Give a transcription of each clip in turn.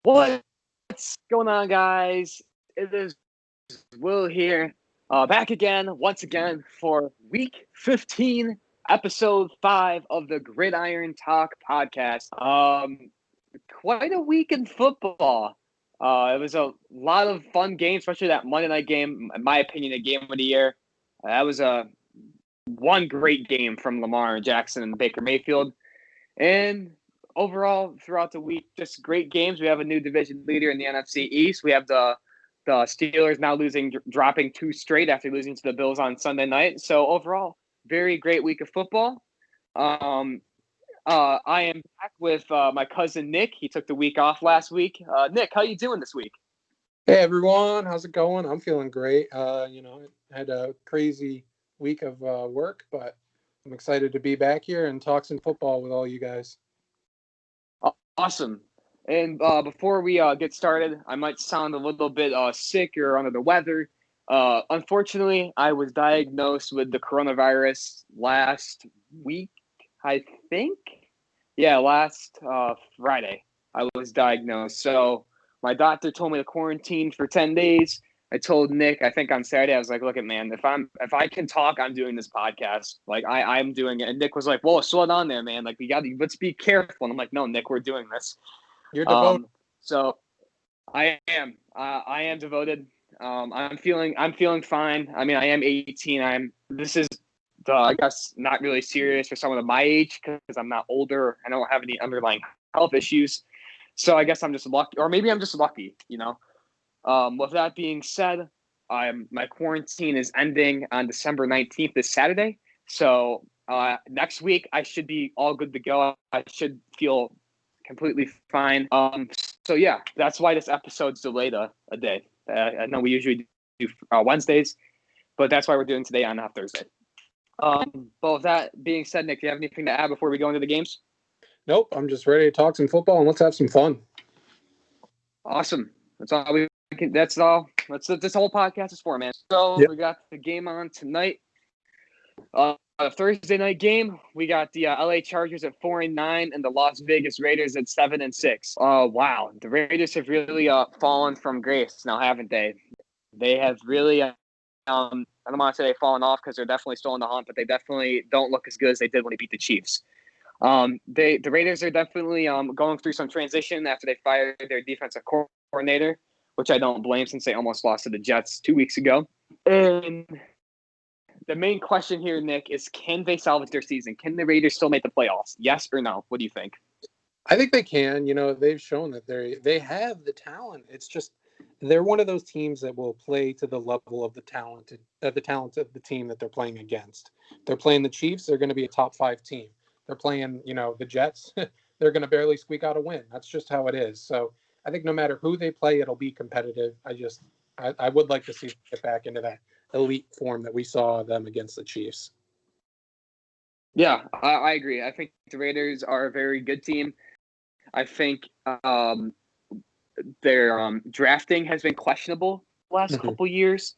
What's going on, guys? It is Will here, back again, once again, for week 15, episode 5 of the Gridiron Talk podcast. Quite a week in football. It was a lot of fun games, especially that Monday night game, in my opinion, the game of the year. That was one great game from Lamar Jackson and Baker Mayfield. And overall, throughout the week, just great games. We have a new division leader in the NFC East. We have the Steelers now dropping two straight after losing to the Bills on Sunday night. So overall, very great week of football. I am back with my cousin Nick. He took the week off last week. Nick, how you doing this week? Hey everyone, how's it going? I'm feeling great. I had a crazy week of work, but I'm excited to be back here and talk some football with all you guys. Awesome. And before we get started, I might sound a little bit sick or under the weather. Unfortunately, I was diagnosed with the coronavirus last week, I think. Yeah, last Friday I was diagnosed. So my doctor told me to quarantine for 10 days. I told Nick, I think on Saturday, I was like, look, man, if I can talk, I'm doing this podcast. Like I'm doing it. And Nick was like, whoa, slow down there, man. Like let's be careful. And I'm like, no, Nick, we're doing this. You're devoted. So I am devoted. I'm feeling fine. I mean, I am 18. This is I guess not really serious for someone of my age because I'm not older. I don't have any underlying health issues. So I guess I'm just lucky, or maybe I'm just lucky, With that being said, my quarantine is ending on December 19th, this Saturday. So next week, I should be all good to go. I should feel completely fine. So, yeah, that's why this episode's delayed a day. I know we usually do Wednesdays, but that's why we're doing today on Thursday. But with that being said, Nick, do you have anything to add before we go into the games? Nope, I'm just ready to talk some football and let's have some fun. Awesome. That's all we can. That's all. That's what this whole podcast is for, man. So We got the game on tonight. A Thursday night game. We got the LA Chargers at 4-9 and the Las Vegas Raiders at 7-6. Wow, the Raiders have really fallen from grace now, haven't they? They have really. I don't want to say they've fallen off because they're definitely still in the hunt, but they definitely don't look as good as they did when they beat the Chiefs. The Raiders are definitely going through some transition after they fired their defensive coordinator, which I don't blame since they almost lost to the Jets 2 weeks ago. And the main question here, Nick, is can they salvage their season? Can the Raiders still make the playoffs? Yes or no? What do you think? I think they can. They've shown that they have the talent. It's just they're one of those teams that will play to the level of the talent of the team that they're playing against. They're playing the Chiefs. They're going to be a top 5 team. They're playing, the Jets. They're going to barely squeak out a win. That's just how it is. So I think no matter who they play, it'll be competitive. I would like to see them get back into that elite form that we saw them against the Chiefs. Yeah, I agree. I think the Raiders are a very good team. I think their drafting has been questionable the last couple years.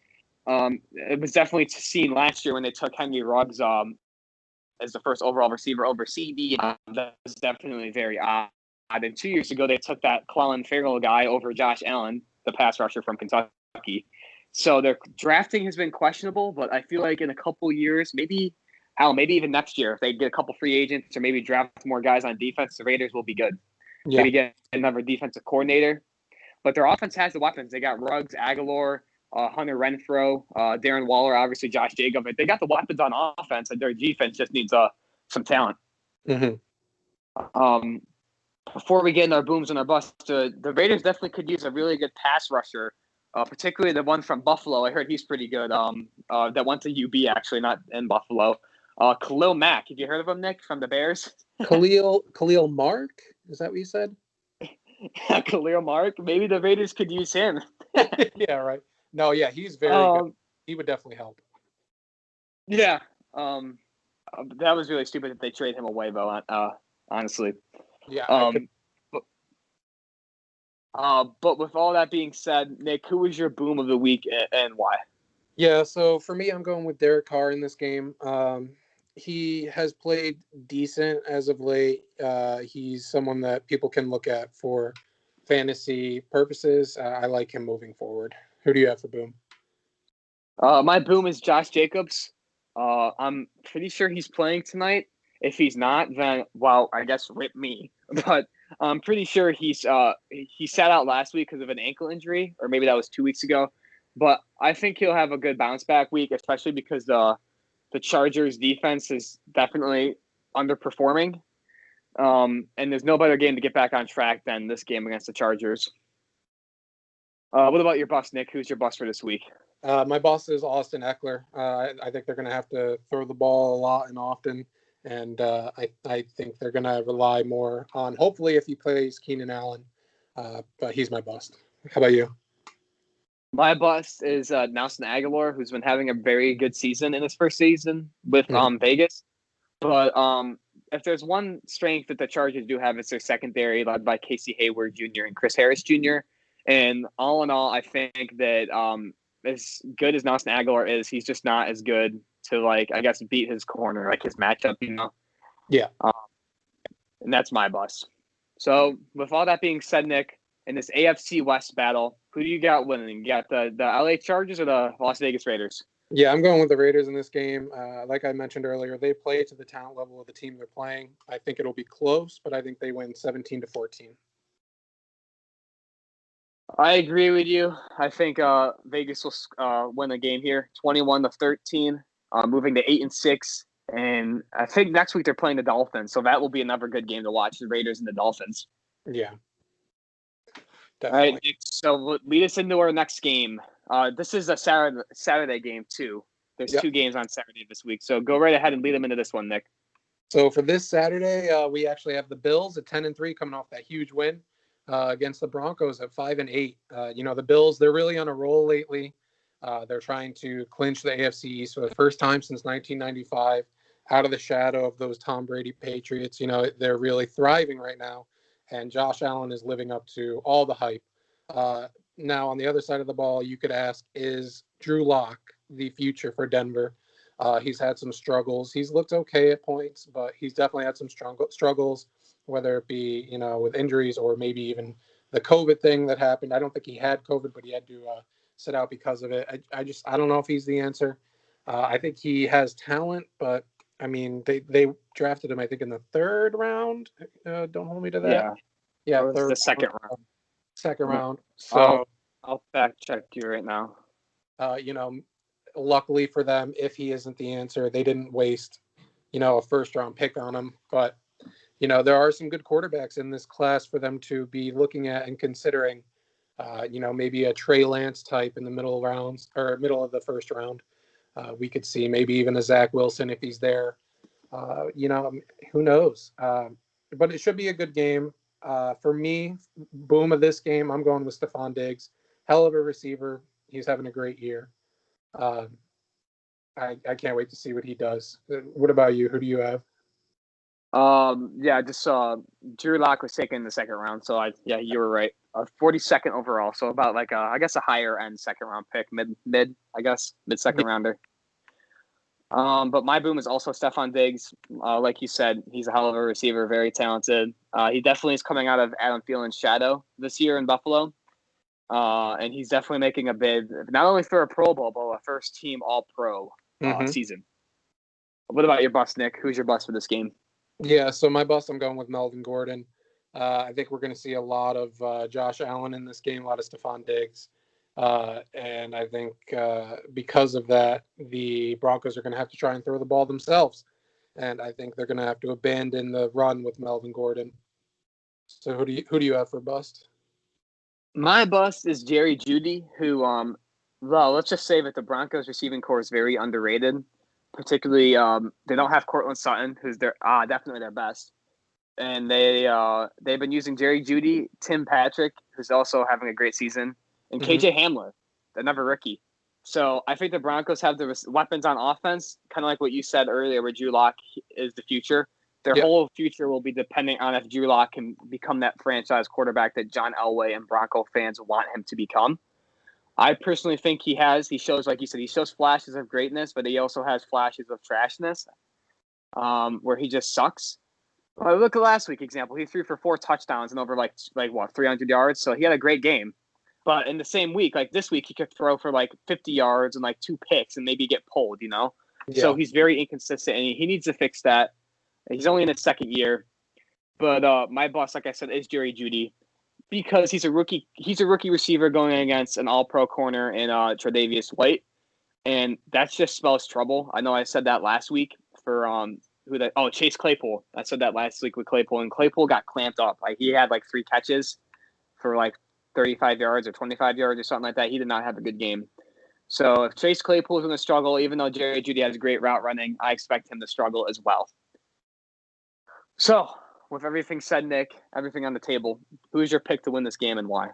It was definitely seen last year when they took Henry Ruggs as the first overall receiver over CD. That was definitely very odd. And 2 years ago, they took that Clelin Ferrell guy over Josh Allen, the pass rusher from Kentucky. So their drafting has been questionable, but I feel like in a couple years, maybe even next year, if they get a couple free agents or maybe draft more guys on defense, the Raiders will be good. Yeah. Maybe get another defensive coordinator. But their offense has the weapons. They got Ruggs, Aguilar, Hunter Renfrow, Darren Waller, obviously Josh Jacobs. They got the weapons on offense, and their defense just needs some talent. Mm-hmm. Before we get in our booms and our busts, the Raiders definitely could use a really good pass rusher, particularly the one from Buffalo. I heard he's pretty good. That went to UB, actually, not in Buffalo. Khalil Mack. Have you heard of him, Nick, from the Bears? Khalil Mark? Is that what you said? Khalil Mark. Maybe the Raiders could use him. Yeah, right. No, yeah, he's very good. He would definitely help. Yeah. That was really stupid that they trade him away, though, honestly. Yeah. But with all that being said, Nick, who was your boom of the week and why? Yeah, so for me, I'm going with Derek Carr in this game. He has played decent as of late. He's someone that people can look at for fantasy purposes, I like him moving forward. Who do you have for Boom? My boom is Josh Jacobs. I'm pretty sure he's playing tonight. If he's not, then well, I guess rip me. But I'm pretty sure he sat out last week because of an ankle injury, or maybe that was 2 weeks ago. But I think he'll have a good bounce back week, especially because the Chargers defense is definitely underperforming. And there's no better game to get back on track than this game against the Chargers. What about your bust, Nick? Who's your bust for this week? My boss is Austin Eckler. I think they're going to have to throw the ball a lot and often, and I think they're going to rely more on, hopefully, if he plays, Keenan Allen. But he's my bust. How about you? My bust is Nelson Aguilar, who's been having a very good season in his first season with Vegas. But if there's one strength that the Chargers do have, it's their secondary, led by Casey Hayward Jr. and Chris Harris Jr. And all in all, I think that as good as Nelson Aguilar is, he's just not as good to, like, I guess, beat his corner, like his matchup, you know? Yeah. And that's my bust. So with all that being said, Nick, in this AFC West battle, who do you got winning? You got the LA Chargers or the Las Vegas Raiders? Yeah, I'm going with the Raiders in this game. Like I mentioned earlier, they play to the talent level of the team they're playing. I think it'll be close, but I think they win 17-14. I agree with you. I think Vegas will win the game here, 21-13, moving to 8-6. And I think next week they're playing the Dolphins, so that will be another good game to watch, the Raiders and the Dolphins. Yeah, definitely. All right, definitely. so lead us into our next game. This is a Saturday game, too. There's two games on Saturday this week, so go right ahead and lead them into this one, Nick. So for this Saturday, we actually have the Bills at 10-3 coming off that huge win against the Broncos at 5-8. The Bills, they're really on a roll lately. They're trying to clinch the AFC East for the first time since 1995, out of the shadow of those Tom Brady Patriots. They're really thriving right now, and Josh Allen is living up to all the hype. Now, on the other side of the ball, you could ask, is Drew Lock the future for Denver? He's had some struggles. He's looked okay at points, but he's definitely had some struggles, whether it be, with injuries or maybe even the COVID thing that happened. I don't think he had COVID, but he had to sit out because of it. I don't know if he's the answer. I think he has talent, but I mean, they drafted him, I think, in the third round. Don't hold me to that. Yeah, the second round. Second round. So I'll fact check you right now. Luckily for them, if he isn't the answer, they didn't waste, a first round pick on him. But, there are some good quarterbacks in this class for them to be looking at and considering, maybe a Trey Lance type in the middle rounds or middle of the first round. We could see maybe even a Zach Wilson if he's there. Who knows? But it should be a good game. For me, boom of this game, I'm going with Stephon Diggs. Hell of a receiver. He's having a great year. I can't wait to see what he does. What about you? Who do you have? I just saw Drew Lock was taken in the second round, so you were right. 42nd overall, so about like I guess a higher end second round pick, mid second rounder. But my boom is also Stephon Diggs. Like you said, he's a hell of a receiver, very talented. He definitely is coming out of Adam Thielen's shadow this year in Buffalo. And he's definitely making a bid, not only for a Pro Bowl, but a first team All Pro season. What about your bust, Nick? Who's your bust for this game? Yeah, so my bust, I'm going with Melvin Gordon. I think we're going to see a lot of Josh Allen in this game, a lot of Stephon Diggs. And I think because of that, the Broncos are going to have to try and throw the ball themselves. And I think they're going to have to abandon the run with Melvin Gordon. So who do you have for bust? My bust is Jerry Jeudy, who, let's just say that the Broncos receiving core is very underrated. Particularly, they don't have Cortland Sutton, who's definitely their best. And they've been using Jerry Jeudy, Tim Patrick, who's also having a great season, and KJ Hamler, another rookie. So I think the Broncos have the weapons on offense, kind of like what you said earlier, where Drew Lock is the future. Their whole future will be depending on if Drew Lock can become that franchise quarterback that John Elway and Bronco fans want him to become. I personally think he shows, like you said, he shows flashes of greatness, but he also has flashes of trashness, where he just sucks. Well, look at last week example. He threw for 4 touchdowns and over like what 300 yards. So he had a great game. But in the same week, like this week, he could throw for like 50 yards and like 2 picks and maybe get pulled. So Yeah. he's very inconsistent and he needs to fix that. He's only in his second year. But my boss, like I said, is Jerry Jeudy because he's a rookie. He's a rookie receiver going against an All-Pro corner in Tre'Davious White, and that just spells trouble. I know I said that last week for Chase Claypool. I said that last week with Claypool, and Claypool got clamped up. Like he had like 3 catches for like 35 yards or 25 yards or something like that. He did not have a good game. So if Chase Claypool is going to struggle, even though Jerry Jeudy has great route running, I expect him to struggle as well. So with everything said, Nick, everything on the table, who's your pick to win this game and why?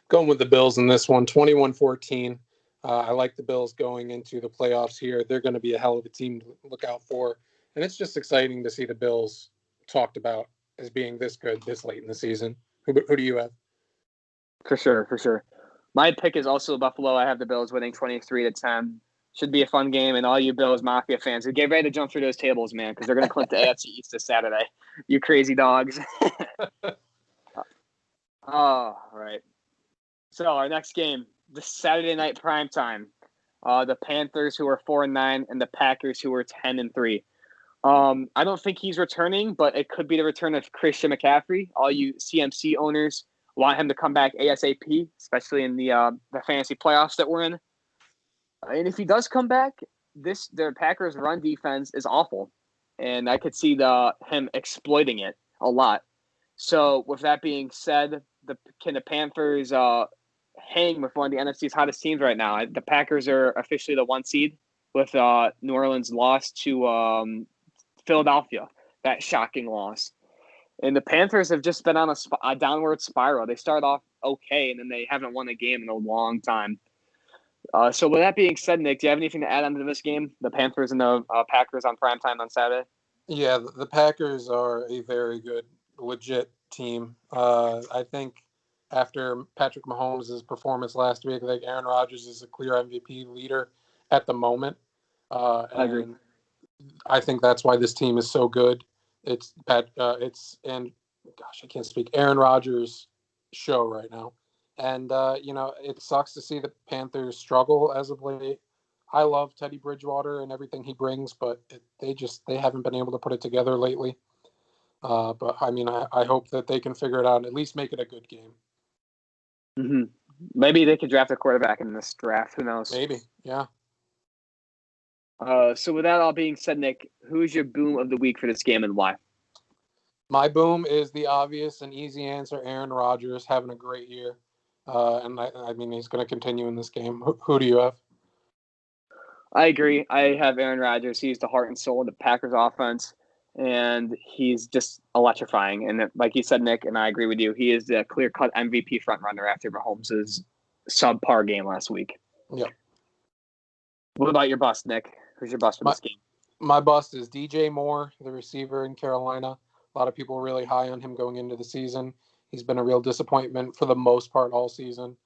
Going with the Bills in this one, 21-14. I like the Bills going into the playoffs here. They're going to be a hell of a team to look out for. And it's just exciting to see the Bills talked about as being this good this late in the season. Who do you have? For sure. My pick is also Buffalo. I have the Bills winning 23-10. Should be a fun game, and all you Bills Mafia fans, get ready to jump through those tables, man, because they're going to clip the AFC East this Saturday. You crazy dogs. Oh, right. So our next game, the Saturday night primetime. The Panthers, who are 4-9, and the Packers, who are 10-3. I don't think he's returning, but it could be the return of Christian McCaffrey. All you CMC owners want him to come back ASAP, especially in the fantasy playoffs that we're in. And if he does come back, the Packers' run defense is awful, and I could see him exploiting it a lot. So with that being said, can the Panthers hang with one of the NFC's hottest teams right now? The Packers are officially the 1 seed with New Orleans loss to Philadelphia, that shocking loss. And the Panthers have just been on a downward spiral. They start off okay, and then they haven't won a game in a long time. So with that being said, Nick, do you have anything to add on to this game? The Panthers and the Packers on primetime on Saturday? Yeah, the Packers are a very good, legit team. I think after Patrick Mahomes' performance last week, I think Aaron Rodgers is a clear MVP leader at the moment. I agree. And I think that's why this team is so good. It's and gosh, I can't speak. Aaron Rodgers' show right now, and it sucks to see the Panthers struggle as of late. I love Teddy Bridgewater and everything he brings, but they haven't been able to put it together lately. But I mean, I hope that they can figure it out and at least make it a good game. Mm-hmm. Maybe they could draft a quarterback in this draft. Who knows? Maybe, yeah. So with that all being said, Nick, who's your boom of the week for this game and why? My boom is the obvious and easy answer. Aaron Rodgers having a great year. And I mean, he's going to continue in this game. Who do you have? I agree. I have Aaron Rodgers. He's the heart and soul of the Packers offense, and he's just electrifying. And like you said, Nick, and I agree with you, he is the clear-cut MVP frontrunner after Mahomes' subpar game last week. Yeah. What about your bust, Nick? Who's your bust for this game? My bust is DJ Moore, the receiver in Carolina. A lot of people are really high on him going into the season. He's been a real disappointment for the most part all season.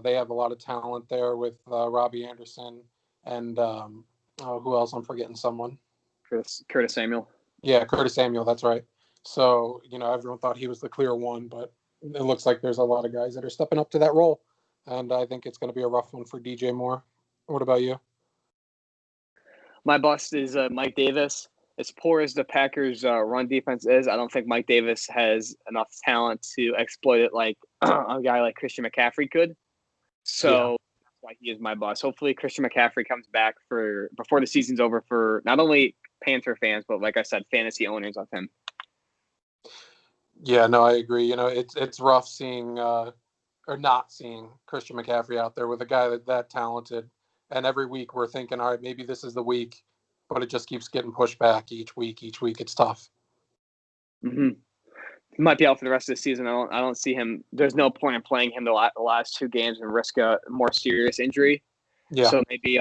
They have a lot of talent there with Robbie Anderson and who else? I'm forgetting someone. Curtis Samuel. Yeah, Curtis Samuel. That's right. So, everyone thought he was the clear one, but it looks like there's a lot of guys that are stepping up to that role. And I think it's going to be a rough one for DJ Moore. What about you? My bust is Mike Davis. As poor as the Packers' run defense is, I don't think Mike Davis has enough talent to exploit it like a guy like Christian McCaffrey could. So that's why he is my bust. Hopefully Christian McCaffrey comes back before the season's over for not only Panther fans, but like I said, fantasy owners of him. Yeah, no, I agree. It's rough seeing or not seeing Christian McCaffrey out there with a guy that talented. And every week we're thinking, all right, maybe this is the week, but it just keeps getting pushed back each week. It's tough. Mm-hmm. He might be out for the rest of the season. I don't see him. There's no point in playing him the last 2 games and risk a more serious injury. Yeah. So maybe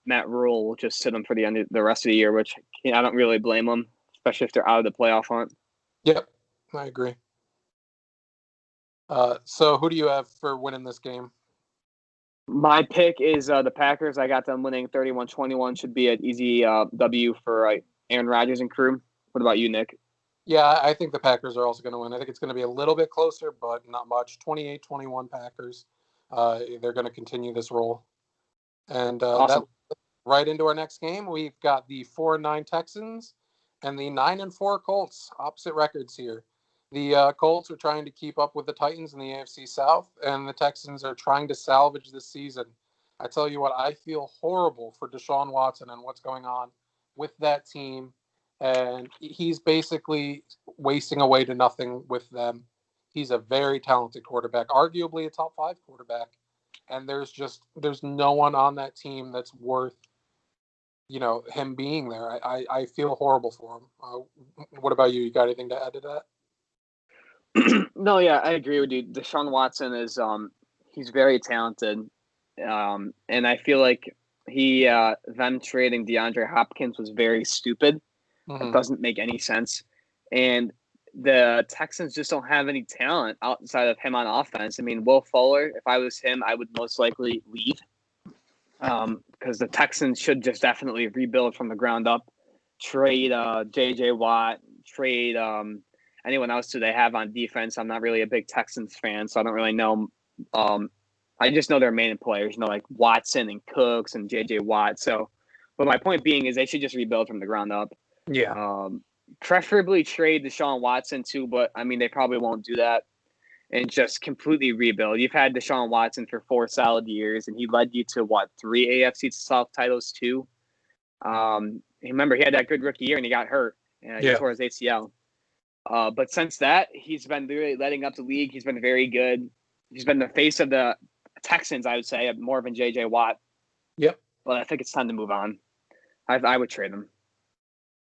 Matt Rule will just sit him for the rest of the year, which I don't really blame him, especially if they're out of the playoff hunt. Yep, I agree. So who do you have for winning this game? My pick is the Packers. I got them winning 31-21. Should be an easy W for Aaron Rodgers and crew. What about you, Nick? Yeah, I think the Packers are also going to win. I think it's going to be a little bit closer, but not much. 28-21 Packers. They're going to continue this roll. And that Awesome. right into our next game. We've got the 4-9 Texans and the 9-4 Colts. Opposite records here. The Colts are trying to keep up with the Titans in the AFC South, and the Texans are trying to salvage this season. I tell you what, I feel horrible for Deshaun Watson and what's going on with that team. And he's basically wasting away to nothing with them. He's a very talented quarterback, arguably a top 5 quarterback. And there's no one on that team that's worth, him being there. I feel horrible for him. What about you? You got anything to add to that? No, yeah, I agree with you. Deshaun Watson is he's very talented, and I feel like them trading DeAndre Hopkins was very stupid. It Mm-hmm. doesn't make any sense, and the Texans just don't have any talent outside of him on offense. I mean, Will Fuller, if I was him, I would most likely leave, because the Texans should just definitely rebuild from the ground up, trade J.J. Watt, trade anyone else who they have on defense. I'm not really a big Texans fan, so I don't really know. I just know their main players, like Watson and Cooks and J.J. Watt. So, but my point being is they should just rebuild from the ground up. Yeah. Preferably trade Deshaun Watson too, but I mean they probably won't do that. And just completely rebuild. You've had Deshaun Watson for 4 solid years, and he led you to 3 AFC South titles too. Remember he had that good rookie year, and he got hurt. He tore his ACL. But since that, he's been really letting up the league. He's been very good. He's been the face of the Texans, I would say, more than J.J. Watt. Yep. But I think it's time to move on. I would trade him.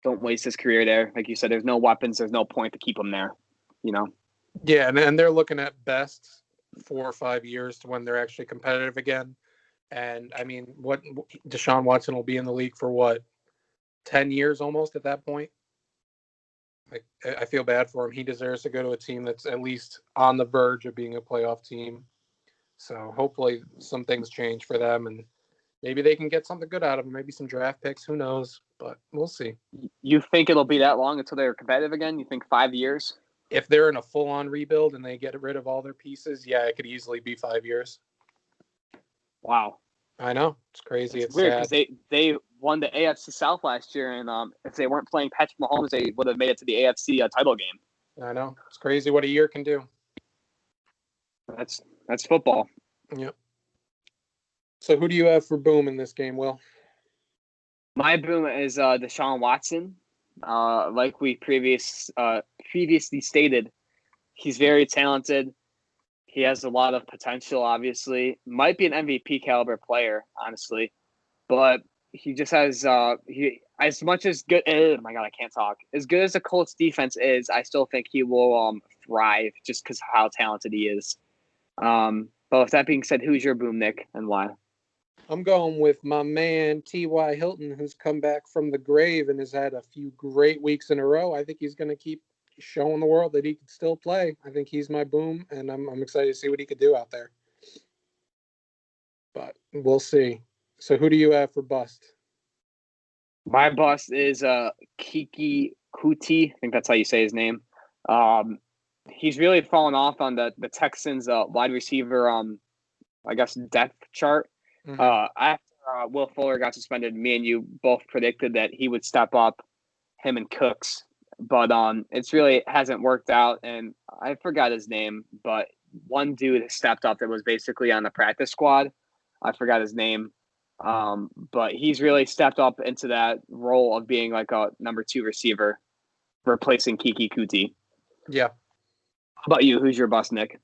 Don't waste his career there. Like you said, there's no weapons. There's no point to keep him there. Yeah, and they're looking at best 4 or 5 years to when they're actually competitive again. And I mean, what Deshaun Watson will be in the league for 10 years almost at that point. Like, I feel bad for him. He deserves to go to a team that's at least on the verge of being a playoff team. So hopefully some things change for them, and maybe they can get something good out of him. Maybe some draft picks. Who knows? But we'll see. You think it'll be that long until they're competitive again? You think 5 years? If they're in a full-on rebuild and they get rid of all their pieces, yeah, it could easily be 5 years. Wow. I know. It's crazy. It's it's weird sad. because they won the AFC South last year, and if they weren't playing Patrick Mahomes, they would have made it to the AFC title game. I know. It's crazy what a year can do. That's football. Yep. So who do you have for boom in this game, Will? My boom is Deshaun Watson. Like we previously stated, he's very talented. He has a lot of potential, obviously. Might be an MVP caliber player, honestly. But he just has as much as good. Oh my God, I can't talk. As good as the Colts defense is, I still think he will thrive just because of how talented he is. But with that being said, who's your boom, Nick, and why? I'm going with my man T.Y. Hilton, who's come back from the grave and has had a few great weeks in a row. I think he's going to keep showing the world that he can still play. I think he's my boom, and I'm excited to see what he could do out there. But we'll see. So who do you have for bust? My bust is Kiki Kuti. I think that's how you say his name. He's really fallen off on the Texans wide receiver I guess depth chart. Mm-hmm. After Will Fuller got suspended, me and you both predicted that he would step up, him and Cooks, but it's really hasn't worked out. And I forgot his name, but one dude stepped up that was basically on the practice squad. I forgot his name, but he's really stepped up into that role of being like a number 2 receiver, replacing Kiki Kuti. Yeah. How about you? Who's your bust, Nick?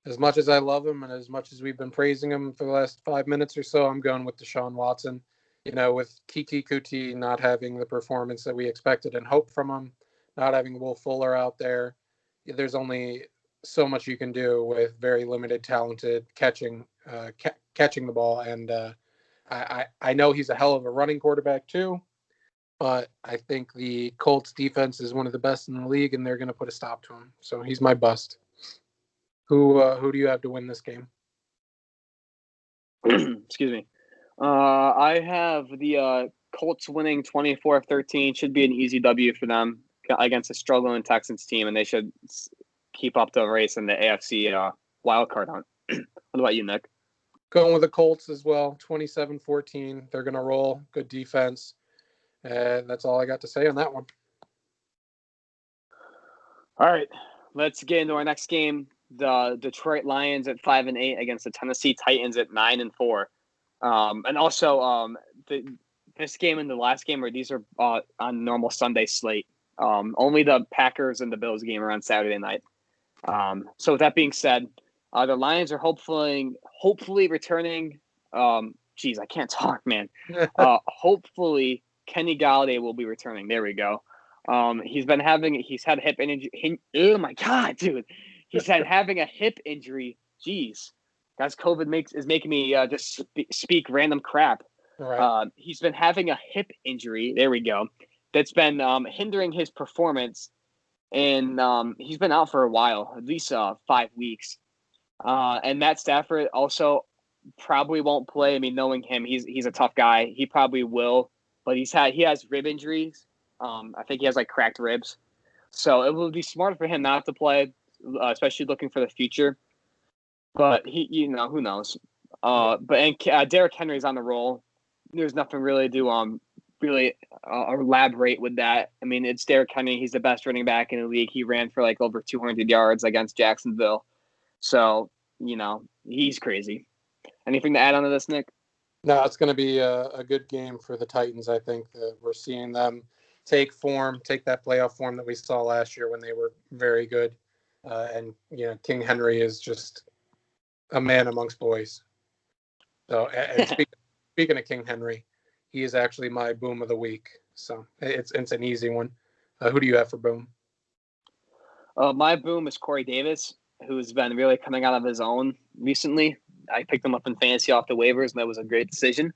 As much as I love him and as much as we've been praising him for the last 5 minutes or so, I'm going with Deshaun Watson. With Kiki Kuti not having the performance that we expected and hoped from him, not having Will Fuller out there, there's only so much you can do with very limited, talented catching the ball. And I know he's a hell of a running quarterback too, but I think the Colts defense is one of the best in the league, and they're going to put a stop to him. So he's my bust. Who do you have to win this game? Excuse me. I have the Colts winning 24-13. Should be an easy W for them. against a struggling Texans team, and they should keep up the race in the AFC wild card hunt. What about you, Nick? Going with the Colts as well, 27-14. They're going to roll. Good defense. And that's all I got to say on that one. All right, let's get into our next game. The Detroit Lions at 5-8 against the Tennessee Titans at 9-4. And also this game and the last game, these are on normal Sunday slate. Only the Packers and the Bills game are on Saturday night. So with that being said, the Lions are hopefully returning. Geez, I can't talk, man. Hopefully Kenny Galladay will be returning. There we go. He's had a hip injury. Oh my God, dude. He's having a hip injury. Jeez. Guys, COVID is making me just speak random crap. Right. He's been having a hip injury. There we go. That's been hindering his performance. And he's been out for a while, at least 5 weeks. And Matt Stafford also probably won't play. I mean, knowing him, he's a tough guy. He probably will, but he has rib injuries. I think he has like cracked ribs. So it will be smart for him not to play, especially looking for the future. But who knows? Derrick Henry's on the roll. There's nothing really to elaborate with that. I mean, it's Derrick Henry. He's the best running back in the league. He ran for like over 200 yards against Jacksonville. So, he's crazy. Anything to add on to this, Nick? No, it's going to be a good game for the Titans. I think that we're seeing them take that playoff form that we saw last year when they were very good. And King Henry is just a man amongst boys. So, and speaking of King Henry, he is actually my boom of the week. So it's an easy one. Who do you have for boom? My boom is Corey Davis, who's been really coming out of his own recently. I picked him up in fantasy off the waivers, and that was a great decision.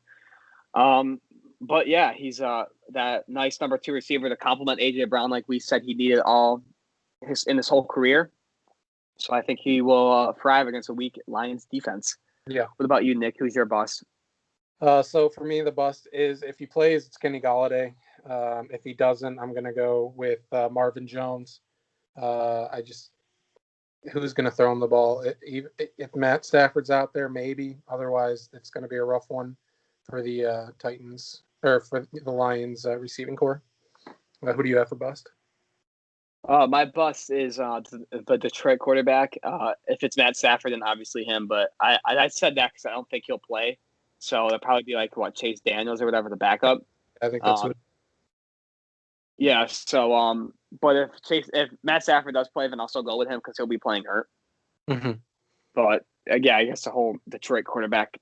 But yeah, he's that nice number 2 receiver to complement AJ Brown, like we said he needed in his whole career. So I think he will thrive against a weak Lions defense. Yeah. What about you, Nick? Who's your bust? So for me, the bust is if he plays, it's Kenny Galladay. If he doesn't, I'm going to go with Marvin Jones. Who's going to throw him the ball? If Matt Stafford's out there, maybe. Otherwise, it's going to be a rough one for the Titans or for the Lions receiving core. Who do you have for bust? My bust is the Detroit quarterback. If it's Matt Stafford, then obviously him. But I said that because I don't think he'll play. So it'll probably be like Chase Daniels or whatever, the backup. I think that's yeah. So but if Matt Stafford does play, then I'll still go with him because he'll be playing hurt. Mm-hmm. But yeah, I guess the whole Detroit quarterback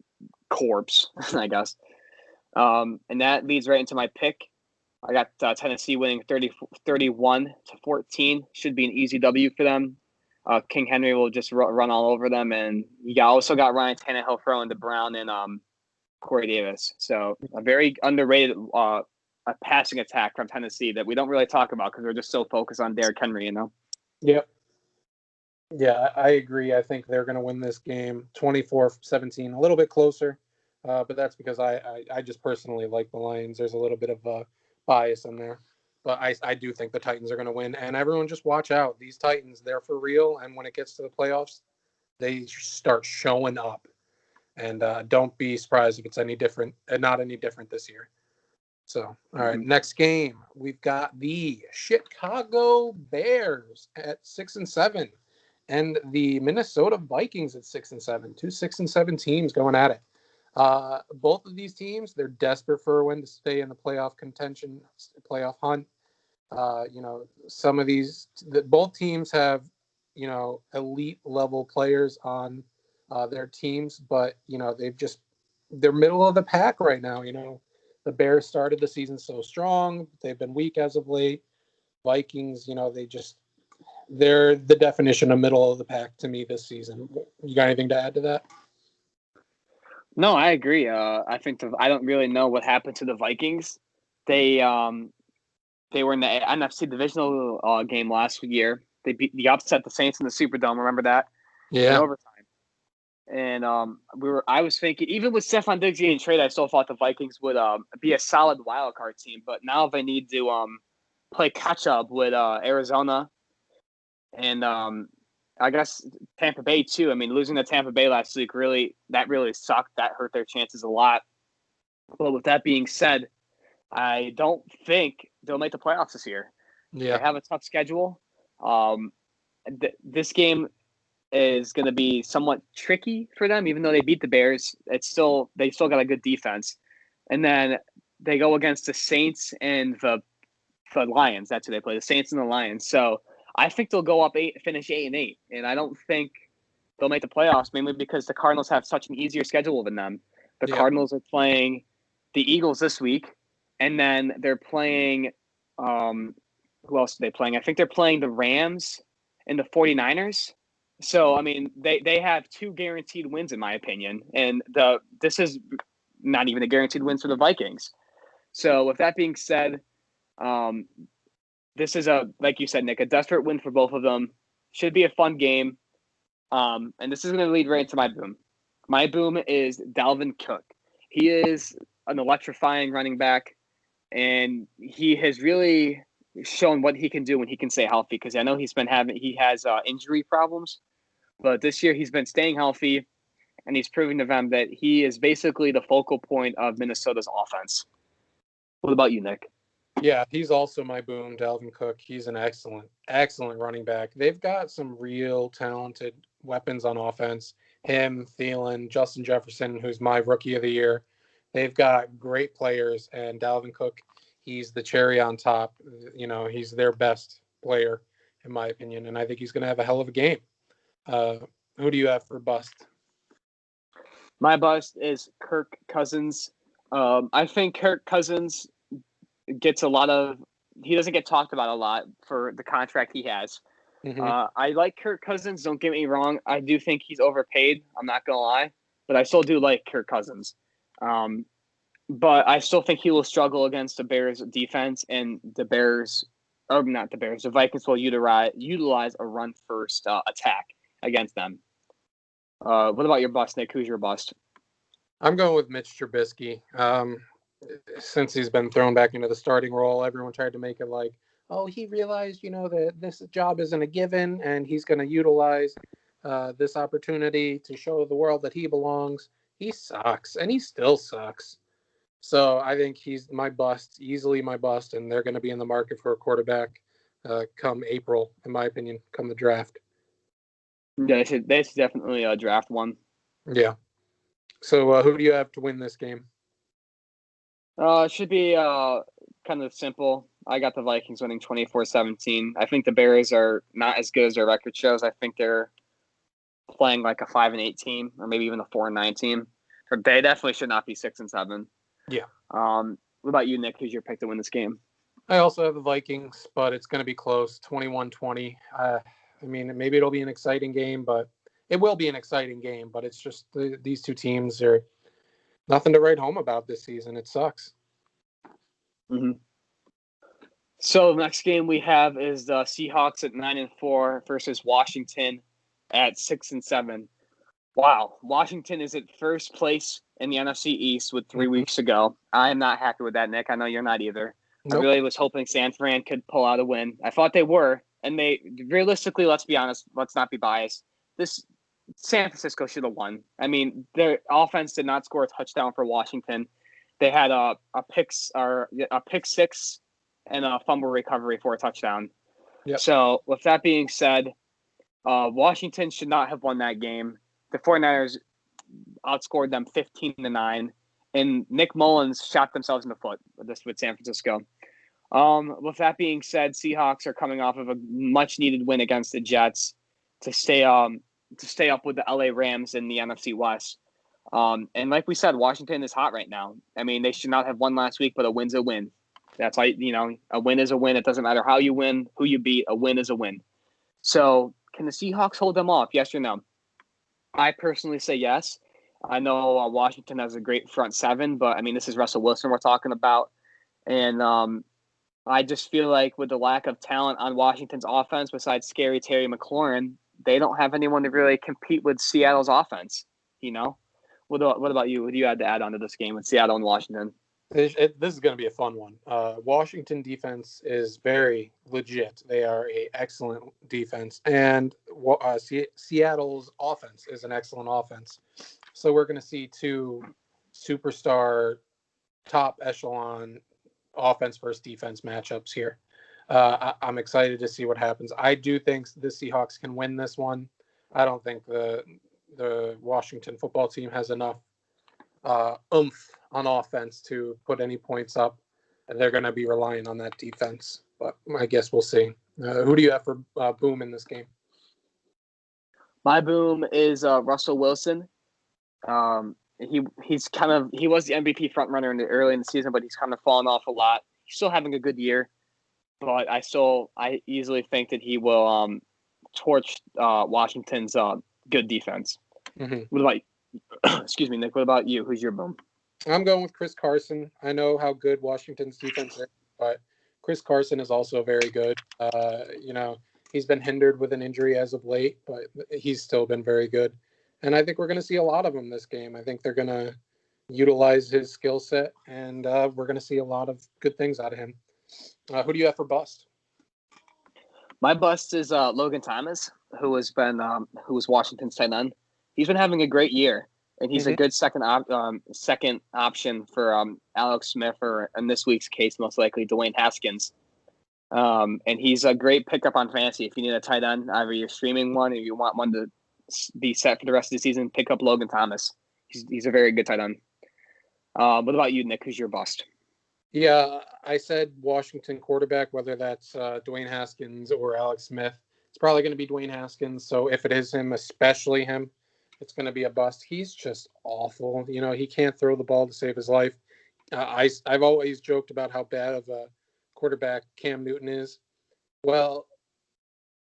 corpse, I guess. And that leads right into my pick. I got Tennessee winning 31-14. Should be an easy W for them. King Henry will just run all over them, and you also got Ryan Tannehill throwing to Brown and Corey Davis. So a very underrated passing attack from Tennessee that we don't really talk about because we're just so focused on Derrick Henry, Yep. Yeah, I agree. I think they're going to win this game 24-17, a little bit closer. But that's because I just personally like the Lions. There's a little bit of bias in there. But I do think the Titans are going to win. And everyone just watch out. These Titans, they're for real. And when it gets to the playoffs, they start showing up. And don't be surprised if it's any different, not any different this year. So, all right, next game. We've got the Chicago Bears at 6-7. And the Minnesota Vikings at 6-7. 2 6-7 teams going at it. Both of these teams, they're desperate for a win to stay in the playoff contention, playoff hunt. Some of both teams have, elite level players on their teams, but they're middle of the pack right now. The Bears started the season so strong. They've been weak as of late. Vikings, they're the definition of middle of the pack to me this season. You got anything to add to that? No, I agree. I think I don't really know what happened to the Vikings. They were in the NFC divisional game last year. They upset the Saints in the Superdome. Remember that? Yeah. In overtime. And I was thinking, even with Stephon Diggs getting traded, I still thought the Vikings would be a solid wild card team. But now they need to play catch up with Arizona and I guess Tampa Bay too. I mean, losing to Tampa Bay last week really sucked. That hurt their chances a lot. But with that being said, I don't think they'll make the playoffs this year. They Yeah. have a tough schedule. This game is going to be somewhat tricky for them, even though they beat the Bears. They still got a good defense, and then they go against the Saints and the Lions. That's who they play, the Saints and the Lions. So I think they'll go up finish 8-8, and I don't think they'll make the playoffs, mainly because the Cardinals have such an easier schedule than them. The Yeah. Cardinals are playing the Eagles this week, and then they're playing who else are they playing? I think they're playing the Rams and the 49ers. So, I mean, they have 2 guaranteed wins, in my opinion. And this is not even a guaranteed win for the Vikings. So, with that being said, this is like you said, Nick, a desperate win for both of them. Should be a fun game. And this is going to lead right into my boom. My boom is Dalvin Cook. He is an electrifying running back, and he has really shown what he can do when he can stay healthy, because I know he has injury problems, but this year he's been staying healthy, and he's proving to them that he is basically the focal point of Minnesota's offense. What about you, Nick? Yeah, he's also my boom, Dalvin Cook. He's an excellent running back. They've got some real talented weapons on offense. Him, Thielen, Justin Jefferson, who's my rookie of the year. They've got great players, and Dalvin Cook, he's the cherry on top. You know, he's their best player, in my opinion, and I think he's going to have a hell of a game. Who do you have for bust? My bust is Kirk Cousins. I think Kirk Cousins gets he doesn't get talked about a lot for the contract he has. Mm-hmm. I like Kirk Cousins. Don't get me wrong. I do think he's overpaid. I'm not going to lie, but I still do like Kirk Cousins. But I still think he will struggle against the Bears defense, and the Vikings will utilize a run first attack against them. What about your bust, Nick? Who's your bust? I'm going with Mitch Trubisky. Since he's been thrown back into the starting role, everyone tried to make it like, oh, he realized, that this job isn't a given, and he's going to utilize this opportunity to show the world that he belongs. He sucks, and he still sucks. So I think he's easily my bust, and they're going to be in the market for a quarterback come April, in my opinion, come the draft. Yeah, they should definitely draft one. Yeah. So who do you have to win this game? It should be kind of simple. I got the Vikings winning 24-17. I think the Bears are not as good as their record shows. I think they're playing like a 5-8 team, or maybe even a 4-9 team. But they definitely should not be 6-7. Yeah. What about you, Nick? Who's your pick to win this game? I also have the Vikings, but it's going to be close, 21-20. I mean, maybe it'll be an exciting game, but it will be an exciting game. But it's just these two teams are nothing to write home about this season. It sucks. Mm-hmm. So the next game we have is the Seahawks at 9-4 versus Washington at 6-7. Wow, Washington is at first place in the NFC East with 3 weeks to go. I am not happy with that, Nick. I know you're not either. Nope. I really was hoping San Fran could pull out a win. I thought they were, and they realistically, let's be honest, let's not be biased. This San Francisco should have won. I mean, their offense did not score a touchdown for Washington. They had a pick six and a fumble recovery for a touchdown. Yep. So with that being said, Washington should not have won that game. The 49ers outscored them 15-9, and Nick Mullins shot themselves in the foot with San Francisco. With that being said, Seahawks are coming off of a much-needed win against the Jets to stay up with the LA Rams in the NFC West. And like we said, Washington is hot right now. I mean, they should not have won last week, but a win's a win. That's why, a win is a win. It doesn't matter how you win, who you beat, a win is a win. So can the Seahawks hold them off, yes or no? I personally say yes. I know Washington has a great front seven, but, I mean, this is Russell Wilson we're talking about. And I just feel like with the lack of talent on Washington's offense, besides Scary Terry McLaurin, they don't have anyone to really compete with Seattle's offense, What about you? What do you have to add on to this game with Seattle and Washington? This is going to be a fun one. Washington defense is very legit. They are a excellent defense, and Seattle's offense is an excellent offense. So we're going to see two superstar, top echelon offense versus defense matchups here. I'm excited to see what happens. I do think the Seahawks can win this one. I don't think the Washington football team has enough oomph on offense to put any points up. They're going to be relying on that defense, but I guess we'll see. Who do you have for boom in this game? My boom is Russell Wilson. He was the MVP frontrunner early in the season, but he's kind of fallen off a lot. He's still having a good year, but I easily think that he will torch Washington's good defense. Mm-hmm. What about excuse me, Nick? What about you? Who's your boom? I'm going with Chris Carson. I know how good Washington's defense is, but Chris Carson is also very good. He's been hindered with an injury as of late, but he's still been very good. And I think we're going to see a lot of him this game. I think they're going to utilize his skill set, and we're going to see a lot of good things out of him. Who do you have for bust? My bust is Logan Thomas, who was Washington's tight end. He's been having a great year, and he's a good second option for Alex Smith, or in this week's case, most likely Dwayne Haskins. And he's a great pickup on fantasy. If you need a tight end, either you're streaming one or you want one to be set for the rest of the season, pick up Logan Thomas. He's a very good tight end. What about you, Nick? Who's your bust? Yeah, I said Washington quarterback, whether that's Dwayne Haskins or Alex Smith. It's probably going to be Dwayne Haskins. So if it is him, especially him, it's going to be a bust. He's just awful. He can't throw the ball to save his life. I've always joked about how bad of a quarterback Cam Newton is. Well,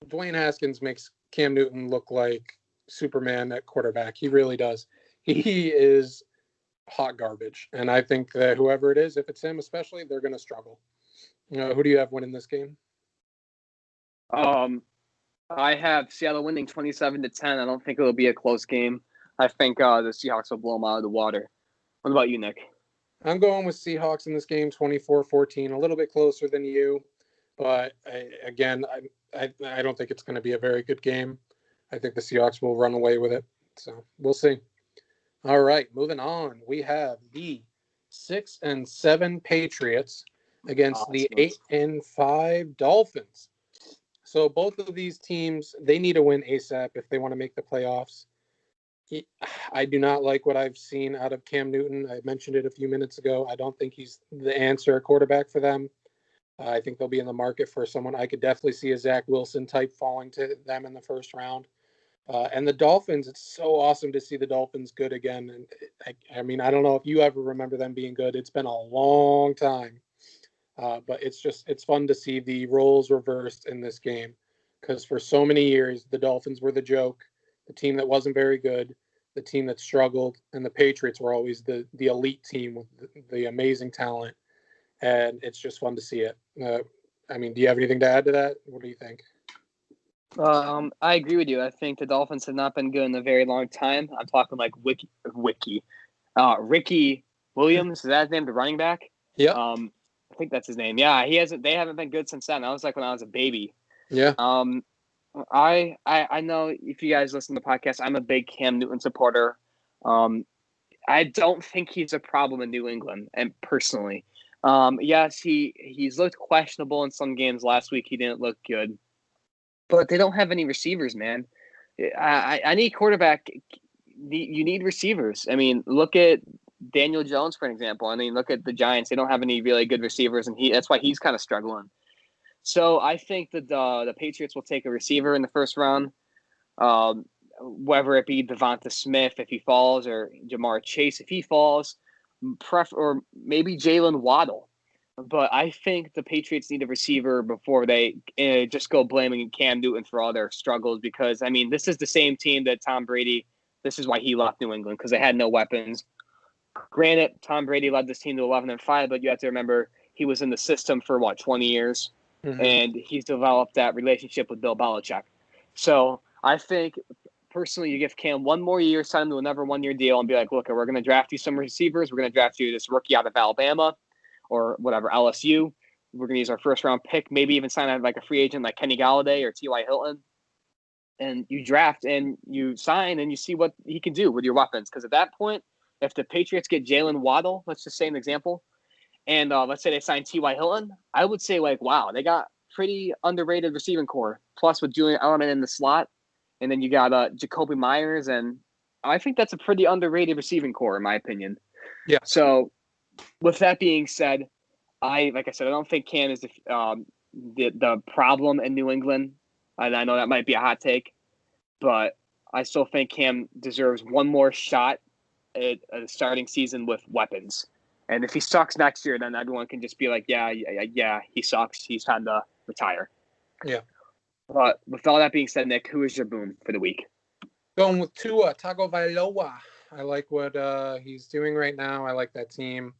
Dwayne Haskins makes Cam Newton look like Superman at quarterback. He really does. He is hot garbage. And I think that whoever it is, if it's him especially, they're going to struggle. Who do you have winning this game? I have Seattle winning 27-10. I don't think it'll be a close game. I think the Seahawks will blow them out of the water. What about you, Nick? I'm going with Seahawks in this game, 24-14, a little bit closer than you. But I don't think it's going to be a very good game. I think the Seahawks will run away with it. So we'll see. All right, moving on. We have the 6-7 Patriots against the 8-5 Dolphins. So both of these teams, they need to win ASAP if they want to make the playoffs. I do not like what I've seen out of Cam Newton. I mentioned it a few minutes ago. I don't think he's the answer quarterback for them. I think they'll be in the market for someone. I could definitely see a Zach Wilson type falling to them in the first round. And the Dolphins, it's so awesome to see the Dolphins good again. And I don't know if you ever remember them being good. It's been a long time. But it's fun to see the roles reversed in this game, because for so many years, the Dolphins were the joke, the team that wasn't very good, the team that struggled, and the Patriots were always the elite team with the amazing talent. And it's just fun to see it. Do you have anything to add to that? What do you think? I agree with you. I think the Dolphins have not been good in a very long time. I'm talking like Ricky Williams. Is that his name, the running back? Yeah. I think that's his name. Yeah, they haven't been good since then. That was like when I was a baby. Yeah. I know if you guys listen to the podcast, I'm a big Cam Newton supporter. I don't think he's a problem in New England, and personally. Yes, he's looked questionable in some games. Last week he didn't look good. But they don't have any receivers, man. I need quarterback. You need receivers. Look at Daniel Jones, for example. Look at the Giants. They don't have any really good receivers, and that's why he's kind of struggling. So I think that the Patriots will take a receiver in the first round, whether it be Devonta Smith if he falls, or Jamar Chase if he falls, or maybe Jalen Waddle. But I think the Patriots need a receiver before they just go blaming Cam Newton for all their struggles, because, this is the same team that Tom Brady, this is why he left New England, because they had no weapons. Granted, Tom Brady led this team to 11-5, but you have to remember he was in the system for, 20 years, and he's developed that relationship with Bill Belichick. So I think personally, you give Cam one more year, sign him to another 1-year deal, and be like, look, we're going to draft you some receivers. We're going to draft you this rookie out of Alabama or whatever, LSU. We're going to use our first-round pick, maybe even sign out like a free agent like Kenny Galladay or T.Y. Hilton. And you draft and you sign and you see what he can do with your weapons. Because at that point, if the Patriots get Jalen Waddle, let's just say an example, and let's say they sign T.Y. Hilton, I would say, like, wow, they got pretty underrated receiving core. Plus with Julian Edelman in the slot, and then you got Jacoby Myers, and I think that's a pretty underrated receiving core, in my opinion. Yeah. So with that being said, like I said, I don't think Cam is the problem in New England. And I know that might be a hot take, but I still think Cam deserves one more shot at a starting season with weapons. And if he sucks next year, then everyone can just be like, yeah, he sucks. He's time to retire. Yeah. But with all that being said, Nick, who is your boom for the week? Going with Tua Tagovailoa. I like what he's doing right now. I like that team.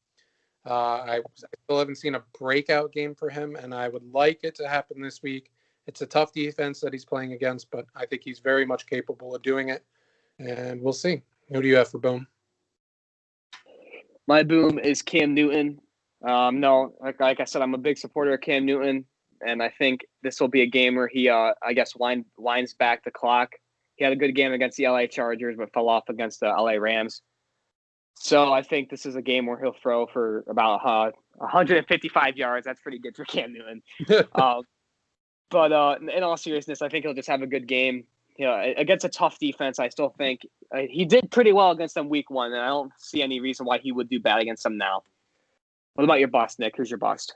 I still haven't seen a breakout game for him, and I would like it to happen this week. It's a tough defense that he's playing against, but I think he's very much capable of doing it, and we'll see. Who do you have for boom? My boom is Cam Newton. No, like I said, I'm a big supporter of Cam Newton, and I think this will be a game where he, I guess, winds back the clock. He had a good game against the LA Chargers, but fell off against the LA Rams. So I think this is a game where he'll throw for about 155 yards. That's pretty good for Cam Newton. But in all seriousness, I think he'll just have a good game. You know, against a tough defense, I still think he did pretty well against them week 1, and I don't see any reason why he would do bad against them now. What about your bust, Nick? Who's your bust?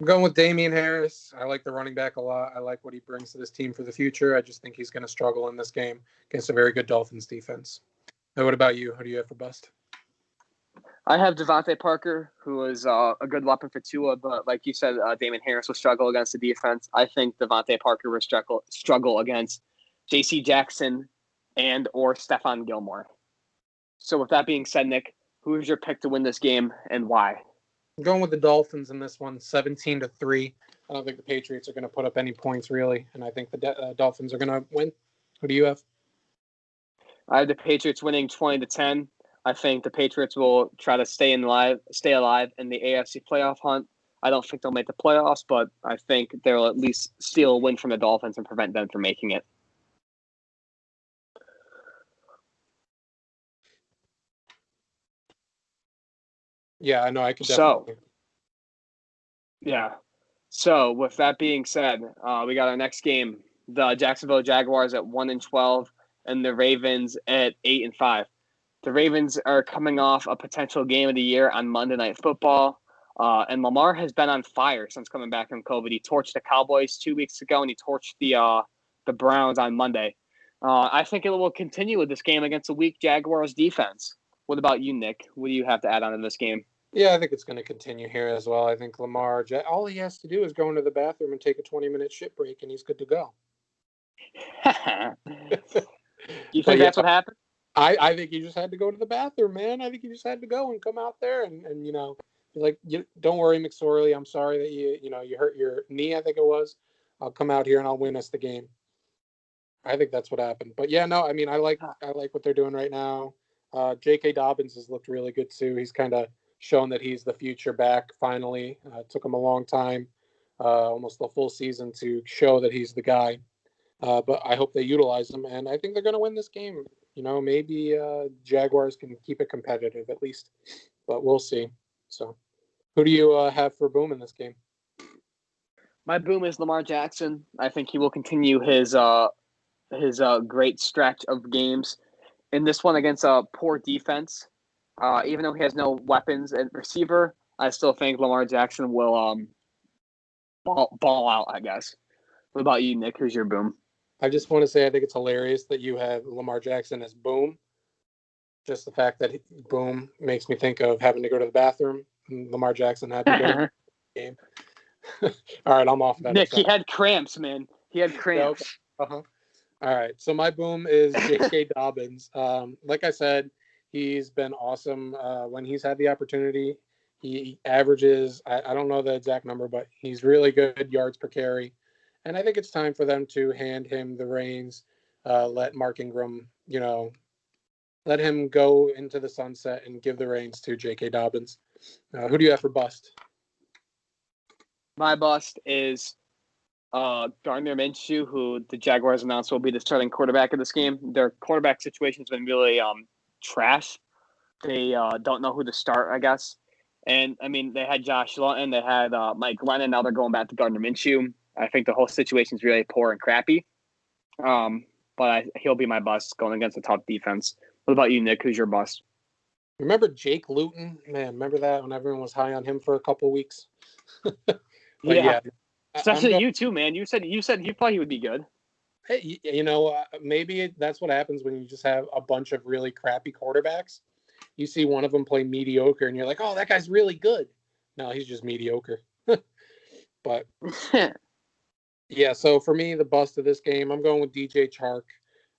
I'm going with Damian Harris. I like the running back a lot. I like what he brings to this team for the future. I just think he's going to struggle in this game against a very good Dolphins defense. And what about you? Who do you have for bust? I have Devontae Parker, who is a good weapon for Tua, but like you said, Damian Harris will struggle against the defense. I think Devontae Parker will struggle against J.C. Jackson and or Stephon Gilmore. So with that being said, Nick, who is your pick to win this game and why? I'm going with the Dolphins in this one, 17-3. I don't think the Patriots are going to put up any points, really, and I think the Dolphins are going to win. Who do you have? I have the Patriots winning 20-10. I think the Patriots will try to stay alive in the AFC playoff hunt. I don't think they'll make the playoffs, but I think they'll at least steal a win from the Dolphins and prevent them from making it. Yeah, I know. I could definitely. So with that being said, we got our next game: the Jacksonville Jaguars at 1-12, and the Ravens at 8-5. The Ravens are coming off a potential game of the year on Monday Night Football, and Lamar has been on fire since coming back from COVID. He torched the Cowboys 2 weeks ago, and he torched the Browns on Monday. I think it will continue with this game against a weak Jaguars defense. What about you, Nick? What do you have to add on in this game? Yeah, I think it's going to continue here as well. I think Lamar, all he has to do is go into the bathroom and take a 20-minute shit break, and he's good to go. You think that's what happened? I think he just had to go to the bathroom, man. I think he just had to go and come out there and like, don't worry, McSorley. I'm sorry that you hurt your knee, I think it was. I'll come out here and I'll win us the game. I think that's what happened. But yeah, no, I mean, I like what they're doing right now. J.K. Dobbins has looked really good too. He's kind of shown that he's the future back finally. It took him a long time, almost the full season to show that he's the guy. But I hope they utilize him, and I think they're going to win this game. Maybe Jaguars can keep it competitive at least, but we'll see. So who do you have for boom in this game? My boom is Lamar Jackson. I think he will continue his great stretch of games. In this one against a poor defense, even though he has no weapons at receiver, I still think Lamar Jackson will ball out, I guess. What about you, Nick? Who's your boom? I just want to say I think it's hilarious that you have Lamar Jackson as boom. Just the fact that boom makes me think of having to go to the bathroom. Lamar Jackson had to go to the game. All right, I'm off that. Nick, he had cramps, man. He had cramps. Okay. All right, so my boom is J.K. Dobbins. Like I said, he's been awesome when he's had the opportunity. He averages, I don't know the exact number, but he's really good yards per carry. And I think it's time for them to hand him the reins, let Mark Ingram you know, let him go into the sunset and give the reins to J.K. Dobbins. Who do you have for bust? My bust is Gardner Minshew, who the Jaguars announced will be the starting quarterback of this game. Their quarterback situation's been really trash. They don't know who to start, I guess. And, I mean, they had Josh Lutton. They had Mike Glennon. Now they're going back to Gardner Minshew. I think the whole situation's really poor and crappy. But he'll be my bust going against a tough defense. What about you, Nick? Who's your bust? Remember Jake Luton? Man, remember that when everyone was high on him for a couple weeks? But yeah, Especially you too, man. You said you thought he would be good. Hey, maybe that's what happens when you just have a bunch of really crappy quarterbacks. You see one of them play mediocre, and you're like, "Oh, that guy's really good." No, he's just mediocre. But yeah, so for me, the bust of this game, I'm going with DJ Chark.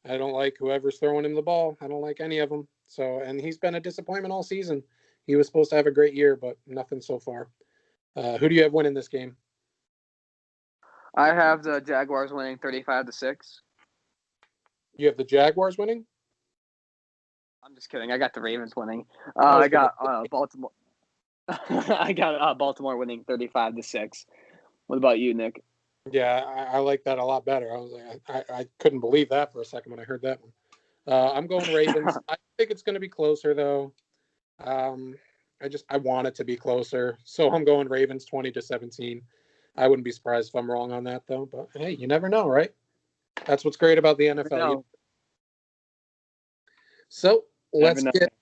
I don't like whoever's throwing him the ball. I don't like any of them. So, and he's been a disappointment all season. He was supposed to have a great year, but nothing so far. Who do you have winning this game? I have the Jaguars winning 35-6. You have the Jaguars winning? I'm just kidding. I got the Ravens winning. I got Baltimore. I got Baltimore winning 35-6. What about you, Nick? Yeah, I like that a lot better. I was like, I couldn't believe that for a second when I heard that one. I'm going Ravens. I think it's going to be closer though. I want it to be closer, so I'm going Ravens 20-17. I wouldn't be surprised if I'm wrong on that though. But hey, you never know, right? That's what's great about the NFL. So let's get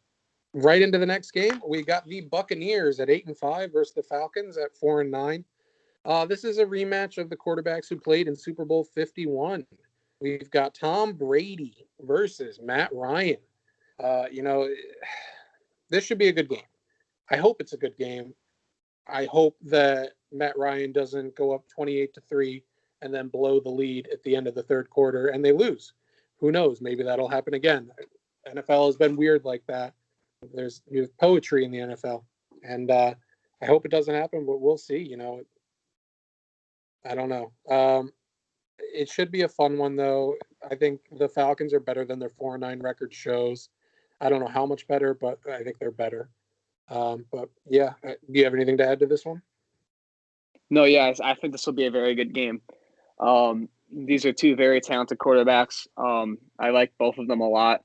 right into the next game. We got the Buccaneers at 8-5 versus the Falcons at 4-9. This is a rematch of the quarterbacks who played in Super Bowl 51. We've got Tom Brady versus Matt Ryan. This should be a good game. I hope it's a good game. I hope that Matt Ryan doesn't go up 28-3 and then blow the lead at the end of the third quarter and they lose. Who knows? Maybe that'll happen again. NFL has been weird like that. There's poetry in the NFL, and I hope it doesn't happen, but we'll see. I don't know. It should be a fun one, though. I think the Falcons are better than their 4-9 record shows. I don't know how much better, but I think they're better. But yeah, do you have anything to add to this one? No, yeah, I think this will be a very good game. These are two very talented quarterbacks. I like both of them a lot.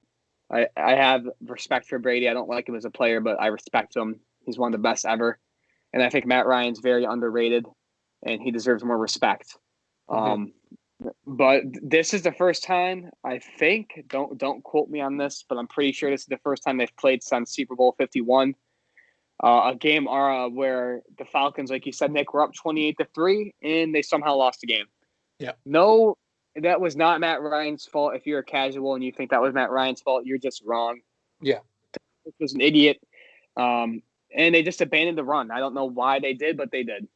I have respect for Brady. I don't like him as a player, but I respect him. He's one of the best ever. And I think Matt Ryan's very underrated, and he deserves more respect. But this is the first time, I think, don't quote me on this, but I'm pretty sure this is the first time they've played since Super Bowl 51. A game where the Falcons, like you said, Nick, were up 28-3, and they somehow lost the game. Yeah. No, that was not Matt Ryan's fault. If you're a casual and you think that was Matt Ryan's fault, you're just wrong. Yeah. This was an idiot. And they just abandoned the run. I don't know why they did, but they did.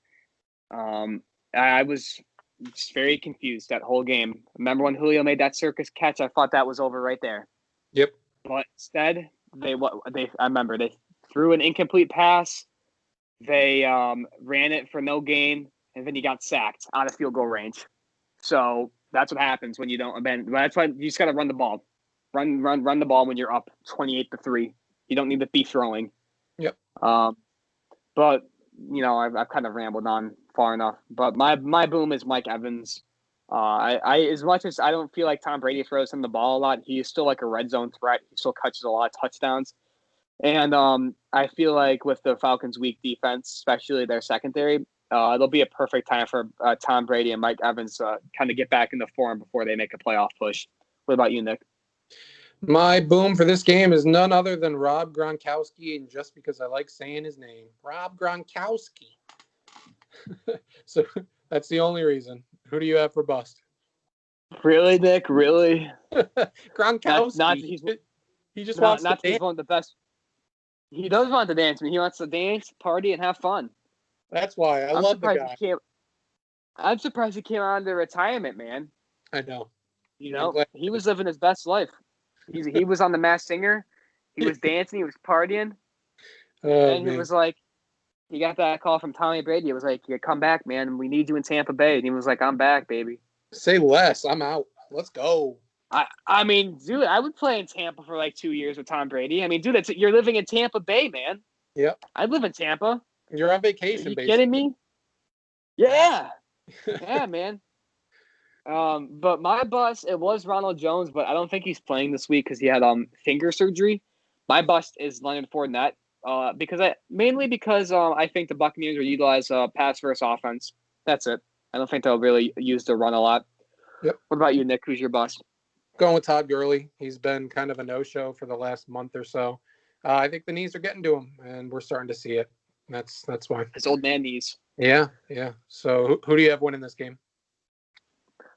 I was just very confused that whole game. Remember when Julio made that circus catch? I thought that was over right there. Yep. But instead, I remember they threw an incomplete pass. They ran it for no gain, and then he got sacked out of field goal range. So that's what happens when you don't abandon. That's why you just got to run the ball. Run the ball when you're up 28-3. You don't need to be throwing. Yep. But I've kind of rambled on far enough. But my boom is Mike Evans. I as much as I don't feel like Tom Brady throws him the ball a lot, he is still like a red zone threat. He still catches a lot of touchdowns. And I feel like with the Falcons' weak defense, especially their secondary, it'll be a perfect time for Tom Brady and Mike Evans kind of get back into form before they make a playoff push. What about you, Nick? My boom for this game is none other than Rob Gronkowski, and just because I like saying his name, Rob Gronkowski. So that's the only reason. Who do you have for bust? Really, Nick? Really? Gronkowski. He just wants to dance. He's one of the best. He does want to dance. He wants to dance, party, and have fun. That's why I love the guy. I'm surprised he came out of retirement, man. I know. He was living his best life. He was on The Masked Singer. He was dancing. He was partying. And he was like, he got that call from Tommy Brady. It was like, yeah, come back, man. We need you in Tampa Bay. And he was like, I'm back, baby. Say less. I'm out. Let's go. I mean, dude, I would play in Tampa for like 2 years with Tom Brady. I mean, dude, you're living in Tampa Bay, man. Yep. I'd live in Tampa. You're on Are vacation, you basically. kidding me? Yeah. Yeah, man. But my bust, it was Ronald Jones, but I don't think he's playing this week because he had finger surgery. My bust is Leonard Fournette, mainly because I think the Buccaneers will utilize pass versus offense. That's it. I don't think they'll really use the run a lot. Yep. What about you, Nick? Who's your bust? Going with Todd Gurley. He's been kind of a no-show for the last month or so. I think the knees are getting to him, and we're starting to see it. That's why. His old man knees. Yeah. So who do you have winning this game?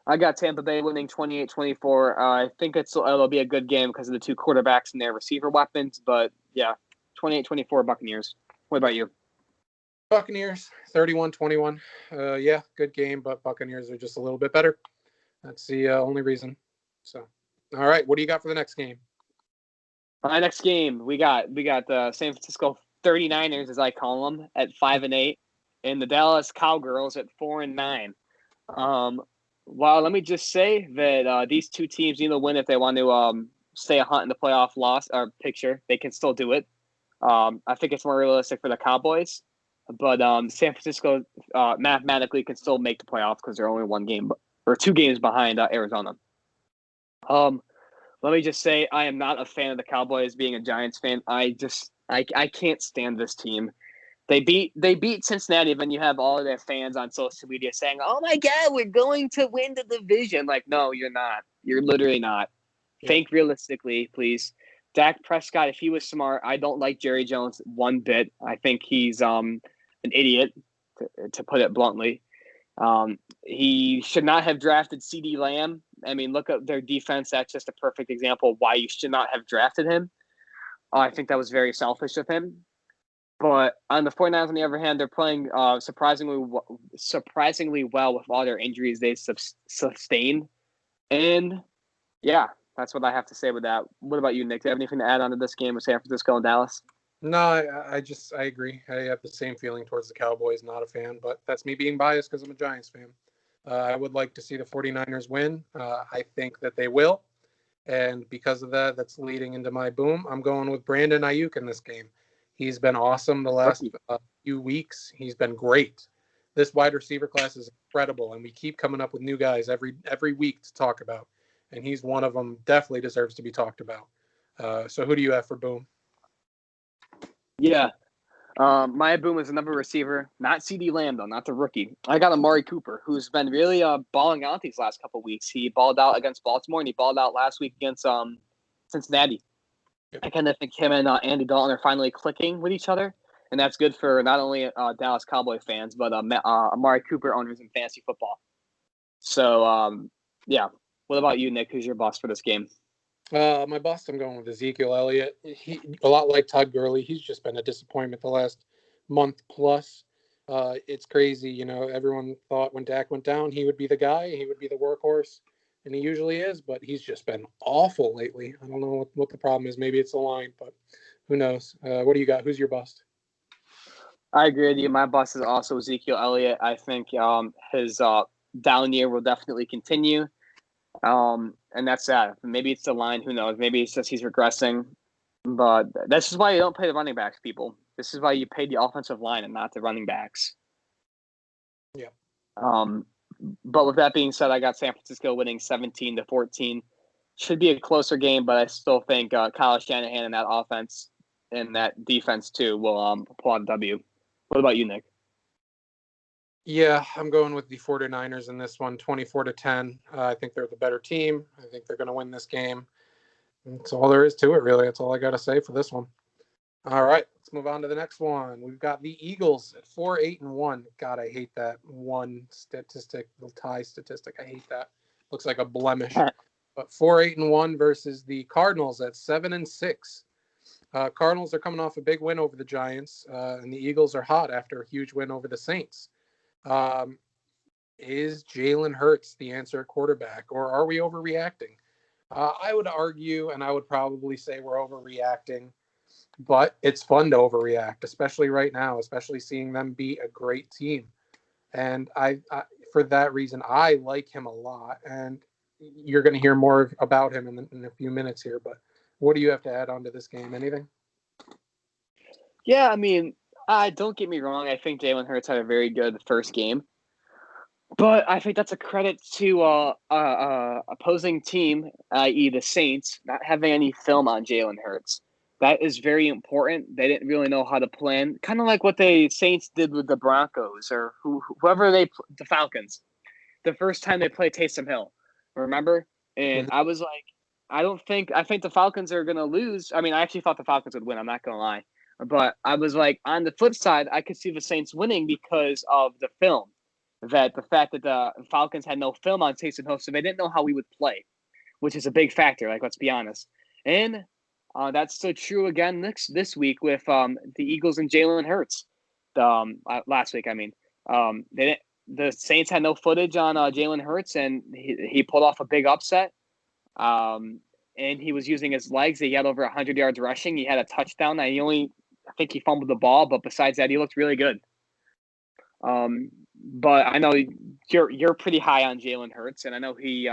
I got Tampa Bay winning 28-24. I think it'll be a good game because of the two quarterbacks and their receiver weapons. But, yeah, 28-24 Buccaneers. What about you? Buccaneers, 31-21. Yeah, good game, but Buccaneers are just a little bit better. That's the only reason. So, all right, what do you got for the next game? My next game, we got the San Francisco 39ers, as I call them, at 5-8, and the Dallas Cowgirls at 4-9. Well, let me just say that these two teams need to win if they want to stay a hunt in the playoff loss or picture. They can still do it. I think it's more realistic for the Cowboys, but San Francisco mathematically can still make the playoffs because they're only one game or 2 games behind Arizona. Let me just say I am not a fan of the Cowboys. Being a Giants fan, I can't stand this team. They beat Cincinnati, and then you have all of their fans on social media saying, "Oh my God, we're going to win the division." Like, no, you're not. You're literally not. Yeah. Think realistically, please. Dak Prescott, if he was smart, I don't like Jerry Jones one bit. I think he's an idiot, to put it bluntly. He should not have drafted CeeDee Lamb. I mean, look at their defense. That's just a perfect example of why you should not have drafted him. I think that was very selfish of him. But on the 49ers, on the other hand, they're playing surprisingly well with all their injuries they sustained. And, yeah, that's what I have to say with that. What about you, Nick? Do you have anything to add on to this game with San Francisco and Dallas? No, I agree. I have the same feeling towards the Cowboys. Not a fan, but that's me being biased because I'm a Giants fan. I would like to see the 49ers win. I think that they will. And because of that, that's leading into my boom. I'm going with Brandon Ayuk in this game. He's been awesome the last few weeks. He's been great. This wide receiver class is incredible, and we keep coming up with new guys every week to talk about. And he's one of them. Definitely deserves to be talked about. So who do you have for boom? Yeah. My boom is another receiver, not CeeDee Lamb, though, not the rookie. I got Amari Cooper, who's been really balling out these last couple of weeks. He balled out against Baltimore, and he balled out last week against Cincinnati. I kind of think him and Andy Dalton are finally clicking with each other, and that's good for not only Dallas Cowboy fans, but Amari Cooper owners in fantasy football. So, yeah. What about you, Nick? Who's your boss for this game? My bust, I'm going with Ezekiel Elliott. He, a lot like Todd Gurley, he's just been a disappointment the last month plus. It's crazy, you know. Everyone thought when Dak went down, he would be the guy, he would be the workhorse, and he usually is. But he's just been awful lately. I don't know what the problem is. Maybe it's the line, but who knows? What do you got? Who's your bust? I agree with you. My bust is also Ezekiel Elliott. I think his down year will definitely continue. And that's that. Maybe it's the line. Who knows? Maybe it's just he's regressing. But this is why you don't pay the running backs, people. This is why you pay the offensive line and not the running backs. Yeah. But with that being said, I got San Francisco winning 17-14. Should be a closer game, but I still think Kyle Shanahan and that offense and that defense too will pull out a W. What about you, Nick? Yeah, I'm going with the 49ers in this one, 24-10. I think they're the better team. I think they're going to win this game. That's all there is to it, really. That's all I got to say for this one. All right, let's move on to the next one. We've got the Eagles at 4-8-1. God, I hate that one statistic, the tie statistic. I hate that. Looks like a blemish. But 4-8-1 versus the Cardinals at 7-6. Cardinals are coming off a big win over the Giants, and the Eagles are hot after a huge win over the Saints. Is Jalen Hurts the answer at quarterback, or are we overreacting? I would argue, and I would probably say we're overreacting, but it's fun to overreact, especially right now, especially seeing them beat a great team. And I for that reason, I like him a lot. And you're going to hear more about him in a few minutes here. But what do you have to add on to this game? Anything? Yeah, I mean, don't get me wrong. I think Jalen Hurts had a very good first game. But I think that's a credit to opposing team, i.e. the Saints, not having any film on Jalen Hurts. That is very important. They didn't really know how to plan, kind of like what the Saints did with the Broncos or whoever the Falcons. The first time they played Taysom Hill, remember? And Mhm. I was like, I think the Falcons are gonna lose. I mean, I actually thought the Falcons would win. I'm not gonna lie, but I was like, on the flip side, I could see the Saints winning because of the film. That the fact that the Falcons had no film on Taysom Hill, so they didn't know how we would play, which is a big factor. Like, let's be honest. And that's so true again this week with the Eagles and Jalen Hurts. Last week, I mean, they didn't, the Saints had no footage on Jalen Hurts, and he pulled off a big upset. And he was using his legs. He had over 100 yards rushing. He had a touchdown. And I think he fumbled the ball, but besides that, he looked really good. But I know you're pretty high on Jalen Hurts, and I know you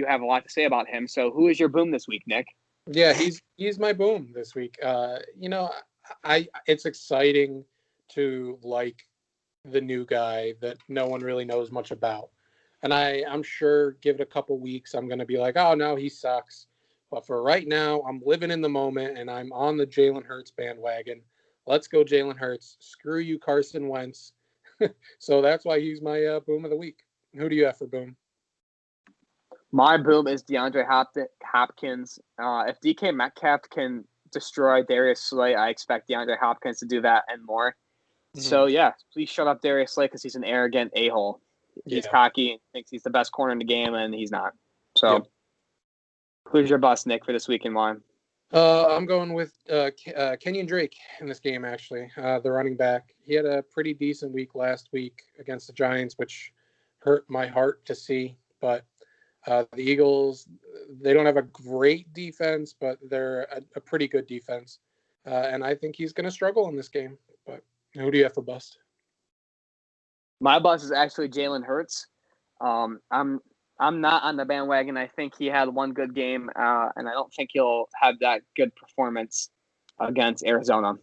have a lot to say about him. So who is your boom this week, Nick? Yeah, he's my boom this week. It's exciting to like the new guy that no one really knows much about. And I'm sure give it a couple weeks, I'm going to be like, oh, no, he sucks. But for right now, I'm living in the moment, and I'm on the Jalen Hurts bandwagon. Let's go, Jalen Hurts. Screw you, Carson Wentz. So that's why he's my boom of the week. Who do you have for boom? My boom is DeAndre Hopkins. If DK Metcalf can destroy Darius Slay, I expect DeAndre Hopkins to do that and more. So, yeah, please shut up Darius Slay because he's an arrogant a-hole. He's cocky and thinks he's the best corner in the game, and he's not. So, Who's your boss, Nick, for this week and why? I'm going with Kenyon Drake in this game, actually. The running back. He had a pretty decent week last week against the Giants, which hurt my heart to see. But the Eagles, they don't have a great defense, but they're a pretty good defense. And I think he's going to struggle in this game. But who do you have for bust? My boss is actually Jalen Hurts. I'm not on the bandwagon. I think he had one good game, and I don't think he'll have that good performance against Arizona.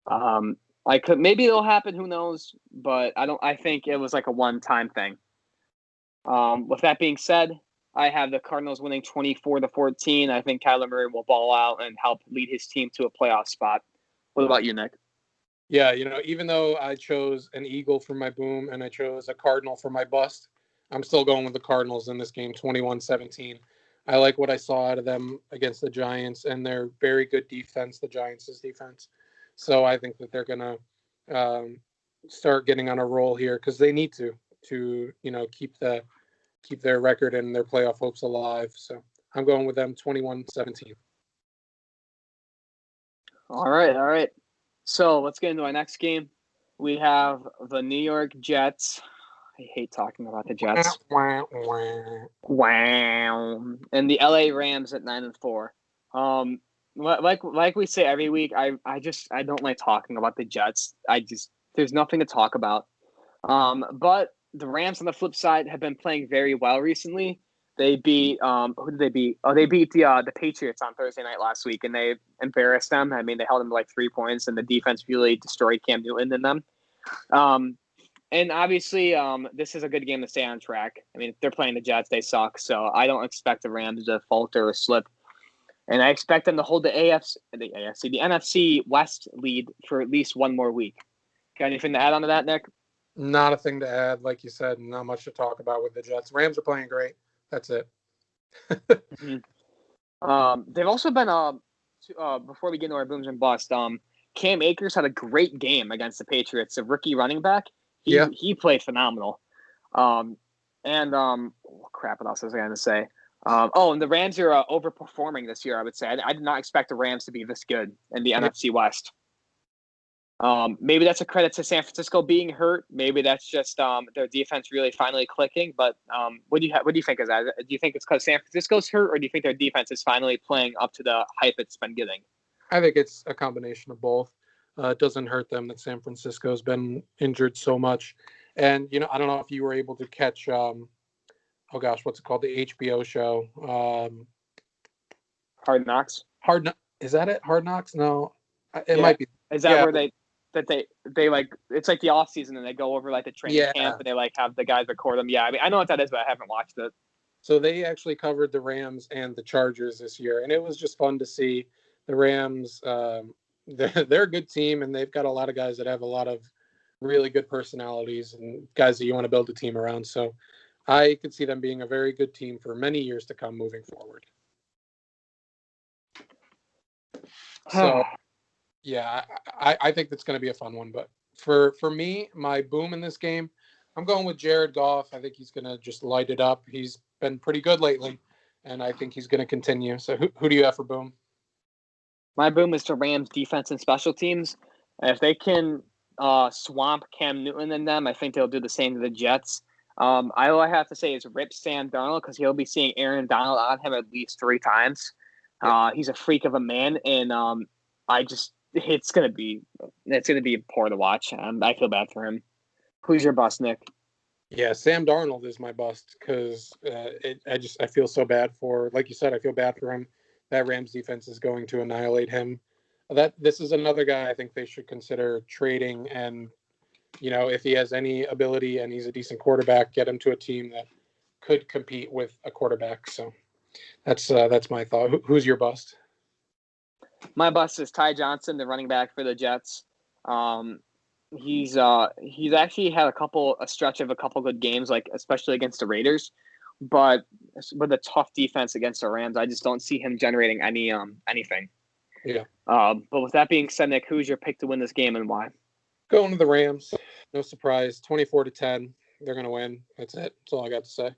Maybe it'll happen. Who knows? But I don't. I think it was like a one-time thing. With that being said, I have the Cardinals winning 24-14. I think Kyler Murray will ball out and help lead his team to a playoff spot. What about you, Nick? Yeah, even though I chose an Eagle for my boom and I chose a Cardinal for my bust, I'm still going with the Cardinals in this game, 21-17. I like what I saw out of them against the Giants and their very good defense, the Giants' defense. So I think that they're going to start getting on a roll here because they need to keep their record and their playoff hopes alive. So I'm going with them 21-17. All right. So let's get into our next game. We have the New York Jets. I hate talking about the Jets. Wow. And the LA Rams at 9-4. Like we say every week, I don't like talking about the Jets. There's nothing to talk about. But the Rams on the flip side have been playing very well recently. They beat who did they beat? Oh, they beat the Patriots on Thursday night last week, and they embarrassed them. I mean, they held them to like 3 points, and the defense really destroyed Cam Newton in them. And obviously, this is a good game to stay on track. I mean, if they're playing the Jets, they suck. So I don't expect the Rams to falter or slip. And I expect them to hold the NFC West lead for at least one more week. Got anything to add on to that, Nick? Not a thing to add. Like you said, not much to talk about with the Jets. Rams are playing great. That's it. They've also been, before we get into our booms and busts, Cam Akers had a great game against the Patriots, a rookie running back. He played phenomenal. What else was I going to say? And the Rams are overperforming this year, I would say. I did not expect the Rams to be this good in the NFC West. Maybe that's a credit to San Francisco being hurt. Maybe that's just their defense really finally clicking. But what do you think is that? Do you think it's because San Francisco's hurt, or do you think their defense is finally playing up to the hype it's been getting? I think it's a combination of both. It doesn't hurt them that San Francisco's been injured so much. And, I don't know if you were able to catch oh gosh, what's it called? The HBO show. Hard Knocks. Is that it? Hard Knocks? No, it Yeah. might be. Is that Yeah, where they like it's like the off season and they go over like the training yeah. camp and they like have the guys record them? Yeah, I mean I know what that is, but I haven't watched it. So they actually covered the Rams and the Chargers this year, and it was just fun to see. The Rams, they're a good team, and they've got a lot of guys that have a lot of really good personalities and guys that you want to build a team around. So I could see them being a very good team for many years to come moving forward. So yeah, I think that's going to be a fun one. But for me, my boom in this game, I'm going with Jared Goff. I think he's going to just light it up. He's been pretty good lately, and I think he's going to continue. So who do you have for boom? My boom is to Rams defense and special teams. If they can swamp Cam Newton and them, I think they'll do the same to the Jets. All I have to say is rip Sam Darnold because he'll be seeing Aaron Donald on him at least 3 times. He's a freak of a man, and it's gonna be poor to watch. I feel bad for him. Who's your bust, Nick? Yeah, Sam Darnold is my bust because I feel so bad for, like you said, I feel bad for him. That Rams defense is going to annihilate him. This is another guy I think they should consider trading, and if he has any ability and he's a decent quarterback, get him to a team that could compete with a quarterback. So that's my thought. Who's your bust? My bust is Ty Johnson, the running back for the Jets. He's actually had a stretch of a couple good games, like especially against the Raiders, but with a tough defense against the Rams, I just don't see him generating anything. Yeah. But with that being said, Nick, who's your pick to win this game and why? Going to the Rams. No surprise. 24-10. They're going to win. That's it. That's all I got to say.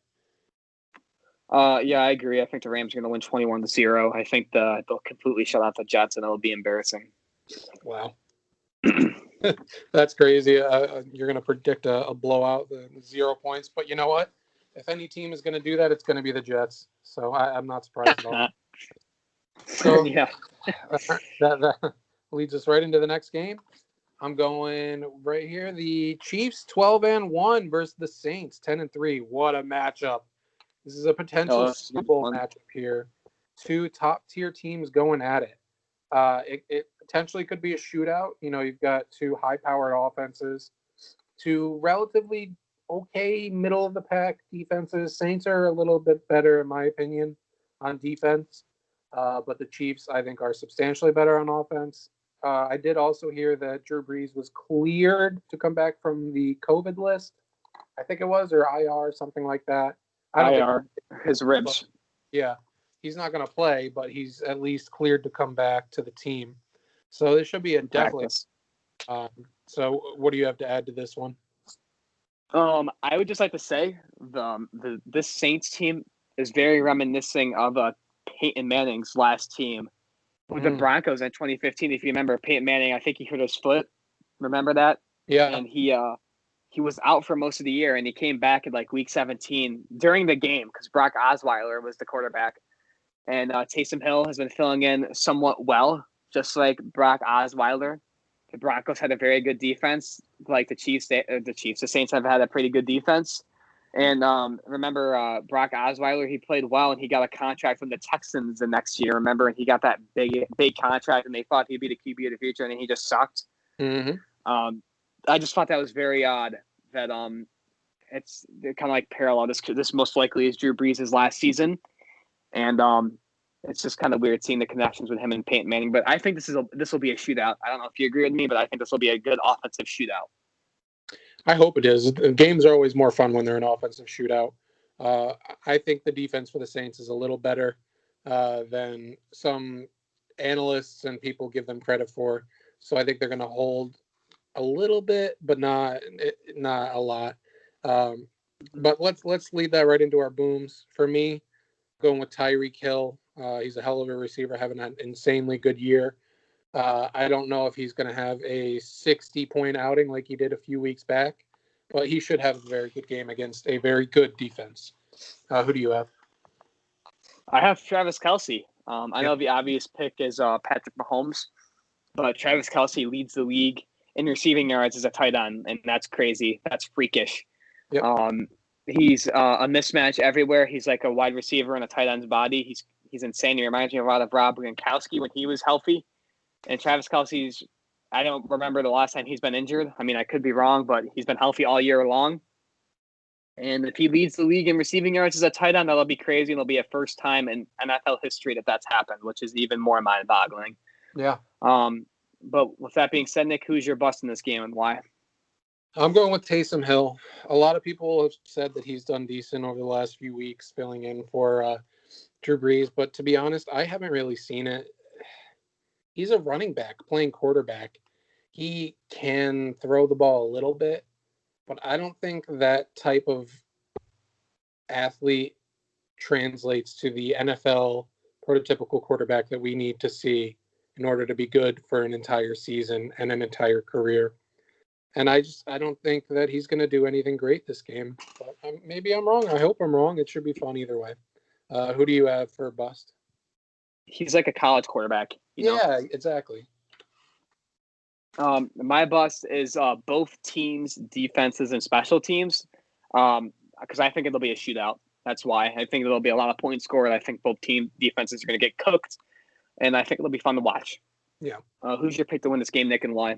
Yeah, I agree. I think the Rams are going to win 21-0. I think they'll completely shut out the Jets, and it'll be embarrassing. Wow. That's crazy. You're going to predict a blowout, 0 points. But you know what? If any team is going to do that, it's going to be the Jets. So I'm not surprised at all. So yeah, that leads us right into the next game. I'm going right here. The Chiefs 12-1 versus the Saints 10-3. What a matchup! This is a potential Super Bowl matchup here. 2 top-tier teams going at it. It potentially could be a shootout. You've got 2 high-powered offenses, 2 relatively okay middle-of-the-pack defenses. Saints are a little bit better, in my opinion, on defense. But the Chiefs, I think, are substantially better on offense. I did also hear that Drew Brees was cleared to come back from the COVID list. I think it was, or IR, something like that. I don't IR, his ribs. Yeah, he's not going to play, but he's at least cleared to come back to the team. So this should be a definitely. So what do you have to add to this one? I would just like to say this Saints team is very reminiscent of Peyton Manning's last team with the Broncos in 2015. If you remember, Peyton Manning, I think he hurt his foot. Remember that? Yeah. And he was out for most of the year, and he came back in like week 17 during the game because Brock Osweiler was the quarterback. And Taysom Hill has been filling in somewhat well, just like Brock Osweiler. The Broncos had a very good defense, like the Saints have had a pretty good defense. And remember, Brock Osweiler, he played well, and he got a contract from the Texans the next year. Remember, and he got that big contract, and they thought he'd be the QB of the future, and then he just sucked. Mm-hmm. I just thought that was very odd that it's kind of like parallel. This most likely is Drew Brees' last season, and it's just kind of weird seeing the connections with him and Peyton Manning. But I think this will be a shootout. I don't know if you agree with me, but I think this will be a good offensive shootout. I hope it is. Games are always more fun when they're an offensive shootout. I think the defense for the Saints is a little better than some analysts and people give them credit for. So I think they're going to hold a little bit, but not a lot. But let's lead that right into our booms. For me, going with Tyreek Hill. He's a hell of a receiver, having an insanely good year. I don't know if he's going to have a 60-point outing like he did a few weeks back, but he should have a very good game against a very good defense. Who do you have? I have Travis Kelce. I know the obvious pick is Patrick Mahomes, but Travis Kelce leads the league in receiving yards as a tight end, and that's crazy. That's freakish. Yep. He's a mismatch everywhere. He's like a wide receiver in a tight end's body. He's insane. He reminds me a lot of Rob Gronkowski when he was healthy. And Travis Kelce's, I don't remember the last time he's been injured. I mean, I could be wrong, but he's been healthy all year long. And if he leads the league in receiving yards as a tight end, that'll be crazy. And it'll be a first time in NFL history that's happened, which is even more mind-boggling. Yeah. But with that being said, Nick, who's your bust in this game and why? I'm going with Taysom Hill. A lot of people have said that he's done decent over the last few weeks, filling in for Drew Brees. But to be honest, I haven't really seen it. He's a running back playing quarterback. He can throw the ball a little bit, but I don't think that type of athlete translates to the NFL prototypical quarterback that we need to see in order to be good for an entire season and an entire career. And I don't think that he's going to do anything great this game. But maybe I'm wrong. I hope I'm wrong. It should be fun either way. Who do you have for bust? He's like a college quarterback. Yeah, exactly. My bust is both teams' defenses and special teams, because I think it'll be a shootout. That's why I think there'll be a lot of points scored. I think both team defenses are going to get cooked, and I think it'll be fun to watch. Yeah. Who's your pick to win this game, Nick, and why?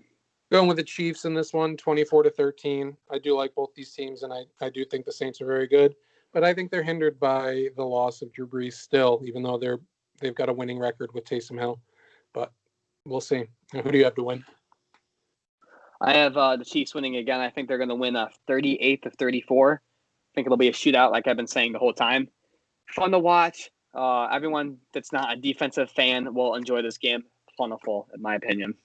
Going with the Chiefs in this one, 24-13. I do like both these teams, and I do think the Saints are very good, but I think they're hindered by the loss of Drew Brees still, even though they've got a winning record with Taysom Hill. But we'll see. Who do you have to win? I have the Chiefs winning again. I think they're going to win 38-34. I think it'll be a shootout, like I've been saying the whole time. Fun to watch. Everyone that's not a defensive fan will enjoy this game. Funniful, in my opinion.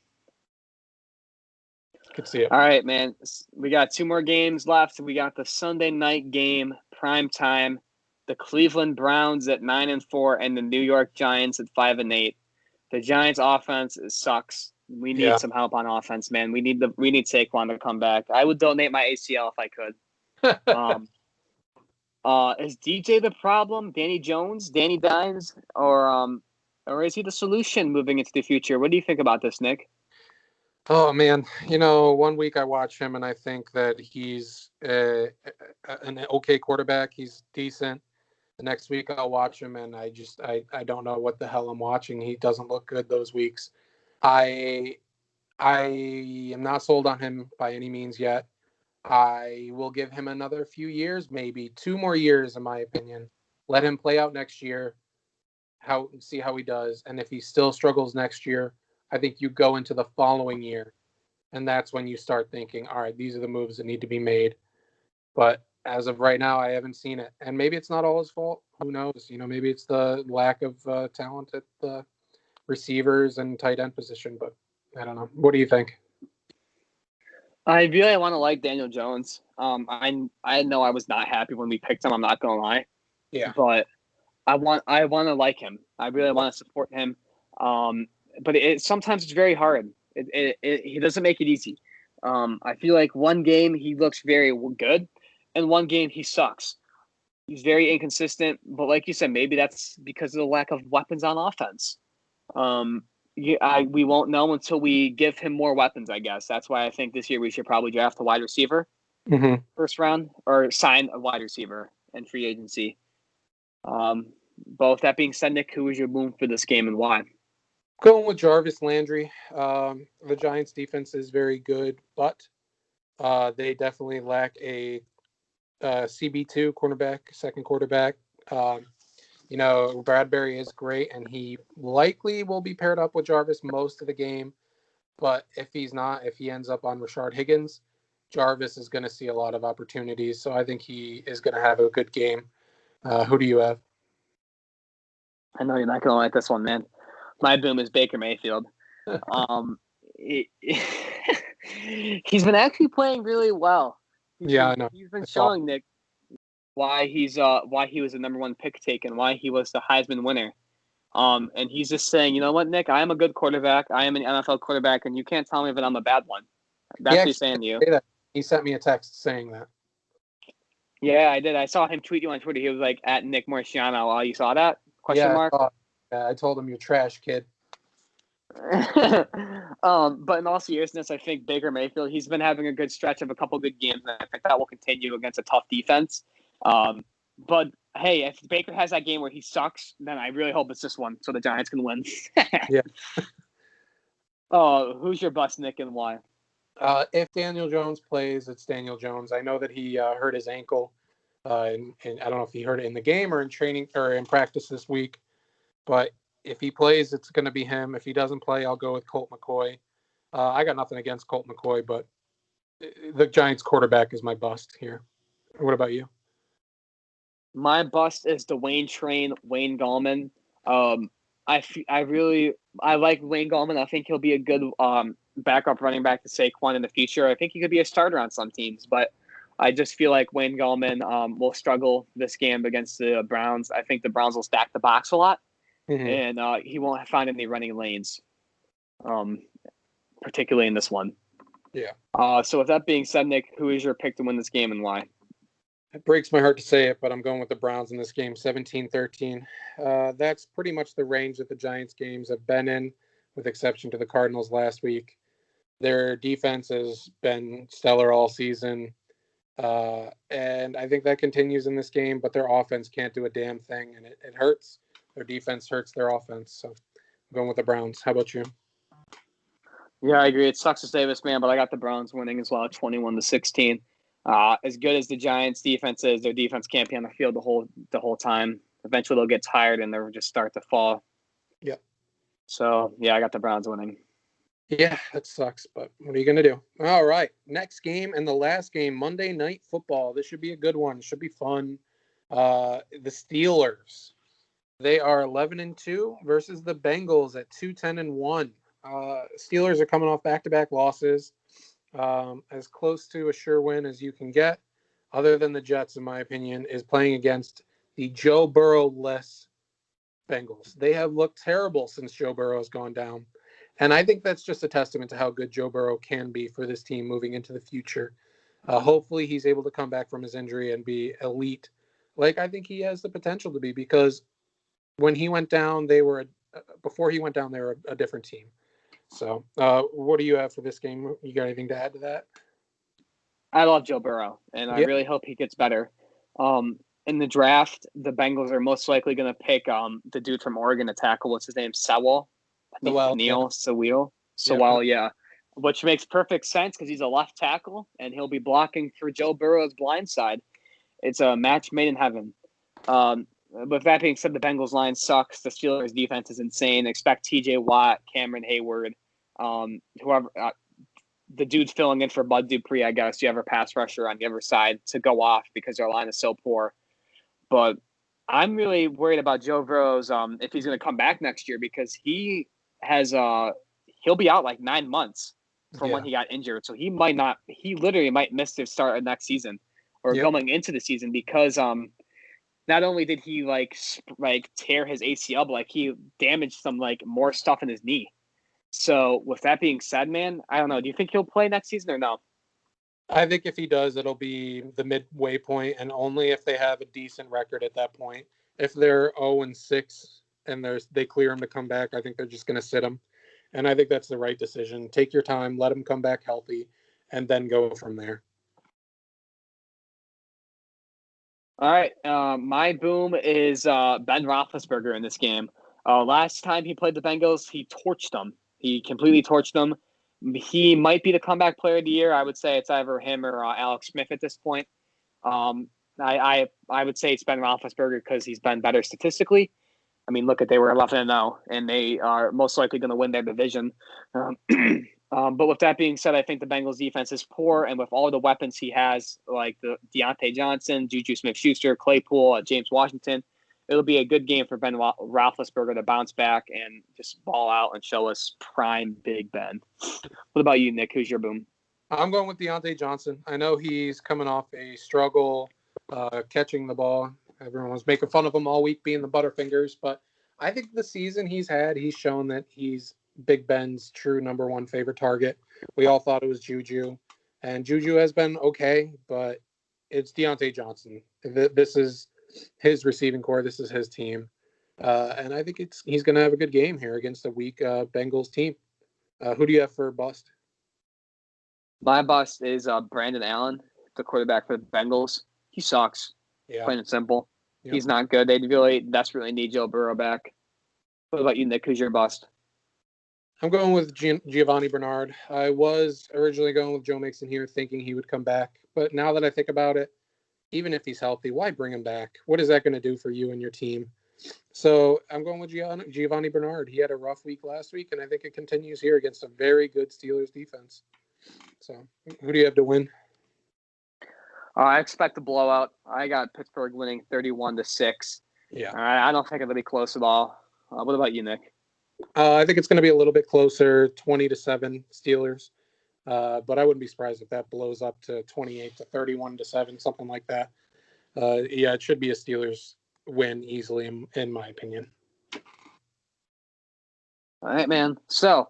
Could see it. All right, man. We got 2 more games left. We got the Sunday night game, prime time. The Cleveland Browns at 9-4 and the New York Giants at 5-8. The Giants' offense sucks. We need some help on offense, man. We need Saquon to come back. I would donate my ACL if I could. Is DJ the problem? Danny Jones, Danny Dimes, or is he the solution moving into the future? What do you think about this, Nick? Oh man, 1 week I watch him and I think that he's an okay quarterback. He's decent. The next week I'll watch him and I don't know what the hell I'm watching. He doesn't look good those weeks. I am not sold on him by any means yet. I will give him another few years, maybe 2 more years, in my opinion. Let him play out next year, see how he does. And if he still struggles next year, I think you go into the following year. And that's when you start thinking, all right, these are the moves that need to be made. But as of right now, I haven't seen it. And maybe it's not all his fault. Who knows? Maybe it's the lack of talent at the receivers and tight end position. But I don't know. What do you think? I really want to like Daniel Jones. I know I was not happy when we picked him. I'm not gonna lie. Yeah. But I want to like him. I really want to support him. But sometimes it's very hard. He doesn't make it easy. I feel like one game he looks very good, and one game he sucks. He's very inconsistent. But like you said, maybe that's because of the lack of weapons on offense. We won't know until we give him more weapons, I guess. That's why I think this year we should probably draft a wide receiver first round or sign a wide receiver in free agency. But with that being said, Nick, who is your boom for this game and why? Going with Jarvis Landry. The Giants' defense is very good, but they definitely lack a CB2 cornerback, second quarterback. Bradbury is great, and he likely will be paired up with Jarvis most of the game. But if he's not, if he ends up on Rashard Higgins, Jarvis is going to see a lot of opportunities. So I think he is going to have a good game. Who do you have? I know you're not going to like this one, man. My boom is Baker Mayfield. He's been actually playing really well. I know. He's been showing Nick why he was the number 1 pick taken, why he was the Heisman winner. And he's just saying, you know what, Nick, I am a good quarterback. I am an NFL quarterback, and you can't tell me that I'm a bad one. That's what he's saying to you. He sent me a text saying that. Yeah, I did. I saw him tweet you on Twitter. He was like, at Nick Marciano. You saw that? Question mark? I told him you're trash, kid. But in all seriousness, I think Baker Mayfield, he's been having a good stretch of a couple good games, and I think that will continue against a tough defense. But hey, if Baker has that game where he sucks, then I really hope it's this one so the Giants can win. Yeah. Who's your bust, Nick, and why? If Daniel Jones plays, it's Daniel Jones. I know that he hurt his ankle, and I don't know if he hurt it in the game or in training or in practice this week. But if he plays, it's going to be him. If he doesn't play, I'll go with Colt McCoy. I got nothing against Colt McCoy, but the Giants quarterback is my bust here. What about you? My bust is the Wayne Train, Wayne Gallman. I like Wayne Gallman. I think he'll be a good backup running back to Saquon in the future. I think he could be a starter on some teams, but I just feel like Wayne Gallman will struggle this game against the Browns. I think the Browns will stack the box a lot, and he won't find any running lanes, particularly in this one. Yeah. So with that being said, Nick, who is your pick to win this game and why? It breaks my heart to say it, but I'm going with the Browns in this game, 17-13. That's pretty much the range that the Giants games have been in, with exception to the Cardinals last week. Their defense has been stellar all season, and I think that continues in this game, but their offense can't do a damn thing, and it hurts. Their defense hurts their offense, so I'm going with the Browns. How about you? Yeah, I agree. It sucks to say this, man, but I got the Browns winning as well, 21-16. As good as the Giants' defense is, their defense can't be on the field the whole time. Eventually, they'll get tired and they'll just start to fall. Yep. So, yeah, I got the Browns winning. Yeah, that sucks, but what are you going to do? All right, next game and the last game, Monday Night Football. This should be a good one. It should be fun. The Steelers, they are 11-2 versus the Bengals at 2-10-1. Steelers are coming off back-to-back losses, as close to a sure win as you can get, other than the Jets, in my opinion, is playing against the Joe Burrow-less Bengals. They have looked terrible since Joe Burrow has gone down. And I think that's just a testament to how good Joe Burrow can be for this team moving into the future. Hopefully he's able to come back from his injury and be elite, like I think he has the potential to be, because when he went down, before he went down, they were a different team. So what do you have for this game? You got anything to add to that? I love Joe Burrow, and I really hope he gets better. In the draft, the Bengals are most likely going to pick the dude from Oregon to tackle. What's his name? Sewell? Sewell, yeah. Which makes perfect sense because he's a left tackle, and he'll be blocking for Joe Burrow's blind side. It's a match made in heaven. With that being said, the Bengals line sucks. The Steelers defense is insane. Expect T.J. Watt, Cameron Hayward, whoever the dude's filling in for Bud Dupree, I guess. You have a pass rusher on the other side to go off because their line is so poor. But I'm really worried about Joe Burrow's if he's going to come back next year, because he has he'll be out like 9 months from when he got injured. So he literally might miss the start of next season or going into the season, because not only did he like tear his ACL, but like he damaged some like more stuff in his knee. So with that being said, man, I don't know. Do you think he'll play next season or no? I think if he does, it'll be the midway point, and only if they have a decent record at that point. If they're 0-6 and they clear him to come back, I think they're just going to sit him. And I think that's the right decision. Take your time, let him come back healthy, and then go from there. All right. My boom is Ben Roethlisberger in this game. Last time he played the Bengals, he torched them. He completely torched them. He might be the comeback player of the year. I would say it's either him or Alex Smith at this point. I would say it's Ben Roethlisberger because he's been better statistically. I mean, they were 11-0, and they are most likely going to win their division. But with that being said, I think the Bengals defense is poor, and with all the weapons he has, like the Deontay Johnson, Juju Smith-Schuster, Claypool, James Washington, it'll be a good game for Ben Roethlisberger to bounce back and just ball out and show us prime Big Ben. What about you, Nick? Who's your boom? I'm going with Deontay Johnson. I know he's coming off a struggle catching the ball. Everyone was making fun of him all week being the Butterfingers, but I think the season he's shown that he's Big Ben's true number one favorite target. We all thought it was Juju, and Juju has been okay, but it's Deontay Johnson. This is his receiving core. This is his team, and I think he's going to have a good game here against a weak Bengals team. Who do you have for bust? My bust is Brandon Allen, the quarterback for the Bengals. He sucks. Yeah. Plain and simple. Yep. He's not good. They really desperately need Joe Burrow back. What about you, Nick? Who's your bust? I'm going with Giovanni Bernard. I was originally going with Joe Mixon here, thinking he would come back. But now that I think about it, even if he's healthy, why bring him back? What is that going to do for you and your team? So I'm going with Giovanni Bernard. He had a rough week last week, and I think it continues here against a very good Steelers defense. So who do you have to win? I expect a blowout. I got Pittsburgh winning 31-6. Yeah. I don't think it'll be close at all. What about you, Nick? I think it's going to be a little bit closer, 20-7 Steelers. But I wouldn't be surprised if that blows up to 28-31-7, something like that. Yeah, it should be a Steelers win easily, in my opinion. All right, man. So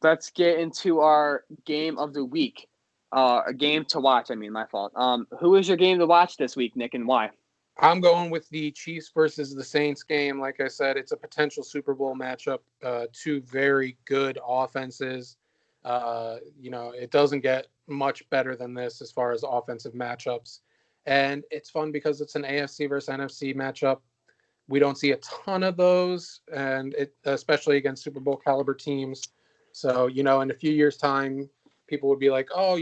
let's get into our game of the week. A game to watch. My fault. Who is your game to watch this week, Nick, and why? I'm going with the Chiefs versus the Saints game. Like I said, it's a potential Super Bowl matchup. Two very good offenses. It doesn't get much better than this as far as offensive matchups. And it's fun because it's an AFC versus NFC matchup. We don't see a ton of those, and especially against Super Bowl caliber teams. So, in a few years' time, people would be like, oh,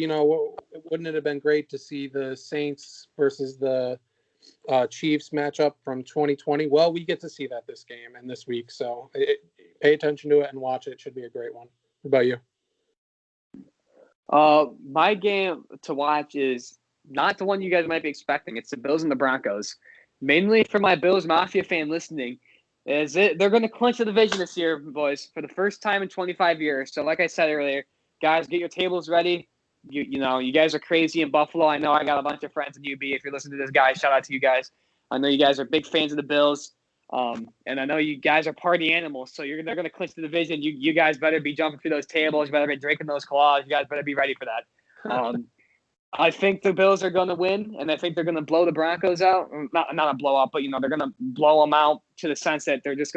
wouldn't it have been great to see the Saints versus the Chiefs matchup from 2020? Well, we get to see that this game and this week. So pay attention to it and watch it. It should be a great one. What about you? My game to watch is not the one you guys might be expecting. It's the Bills and the Broncos. Mainly for my Bills Mafia fan listening, they're going to clinch the division this year, boys, for the first time in 25 years. So like I said earlier, guys, get your tables ready. You guys are crazy in Buffalo. I know I got a bunch of friends in UB. If you're listening to this, guys, shout out to you guys. I know you guys are big fans of the Bills. And I know you guys are party animals, so they're going to clinch the division. You guys better be jumping through those tables. You better be drinking those claws. You guys better be ready for that. I think the Bills are going to win, and I think they're going to blow the Broncos out. Not a blowout, but they're going to blow them out to the sense that they're just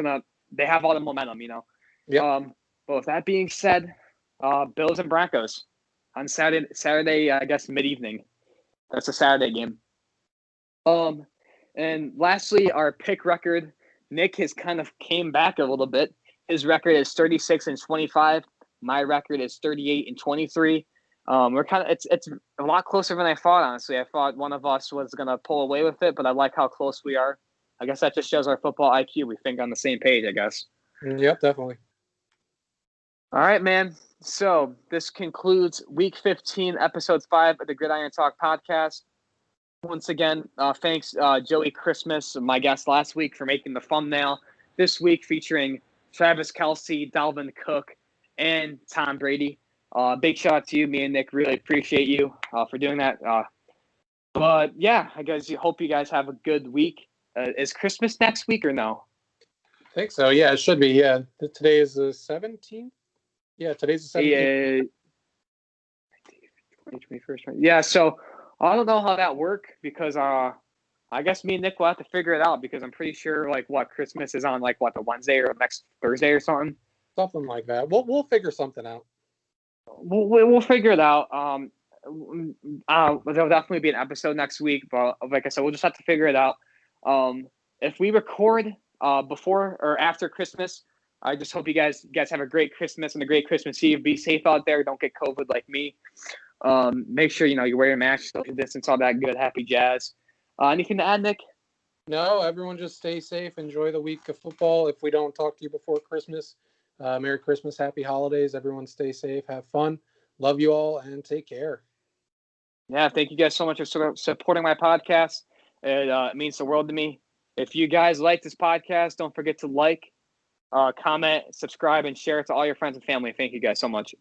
they have all the momentum. Yep. But with that being said, Bills and Broncos on Saturday, I guess mid-evening. That's a Saturday game. And lastly, our pick record. Nick has kind of came back a little bit. His record is 36-25. My record is 38-23. We're it's a lot closer than I thought, honestly. I thought one of us was gonna pull away with it, but I like how close we are. I guess that just shows our football IQ. We think on the same page, I guess. Yep, definitely. All right, man. So this concludes Week 15, Episode 5 of the Gridiron Talk podcast. Once again, thanks, Joey Christmas, my guest last week, for making the thumbnail. This week featuring Travis Kelce, Dalvin Cook, and Tom Brady. Big shout out to you. Me and Nick really appreciate you for doing that. But yeah, I guess hope you guys have a good week. Is Christmas next week or no? I think so. Yeah, it should be. Yeah, today is the 17th. Yeah, today's the 17th. 21st. Yeah, so I don't know how that works because I guess me and Nick will have to figure it out because I'm pretty sure Christmas is on the Wednesday or next Thursday or something. Something like that. We'll figure something out. We'll figure it out. There'll definitely be an episode next week, but like I said, we'll just have to figure it out. If we record before or after Christmas, I just hope you guys have a great Christmas and a great Christmas Eve. Be safe out there. Don't get COVID like me. Make sure you wear your mask, social distance, all that good happy jazz. Anything to add, Nick? No, everyone just stay safe. Enjoy the week of football. If we don't talk to you before Christmas, Merry Christmas, Happy Holidays. Everyone stay safe, have fun. Love you all, and take care. Yeah, thank you guys so much for supporting my podcast. It means the world to me. If you guys like this podcast, don't forget to comment, subscribe, and share it to all your friends and family. Thank you guys so much.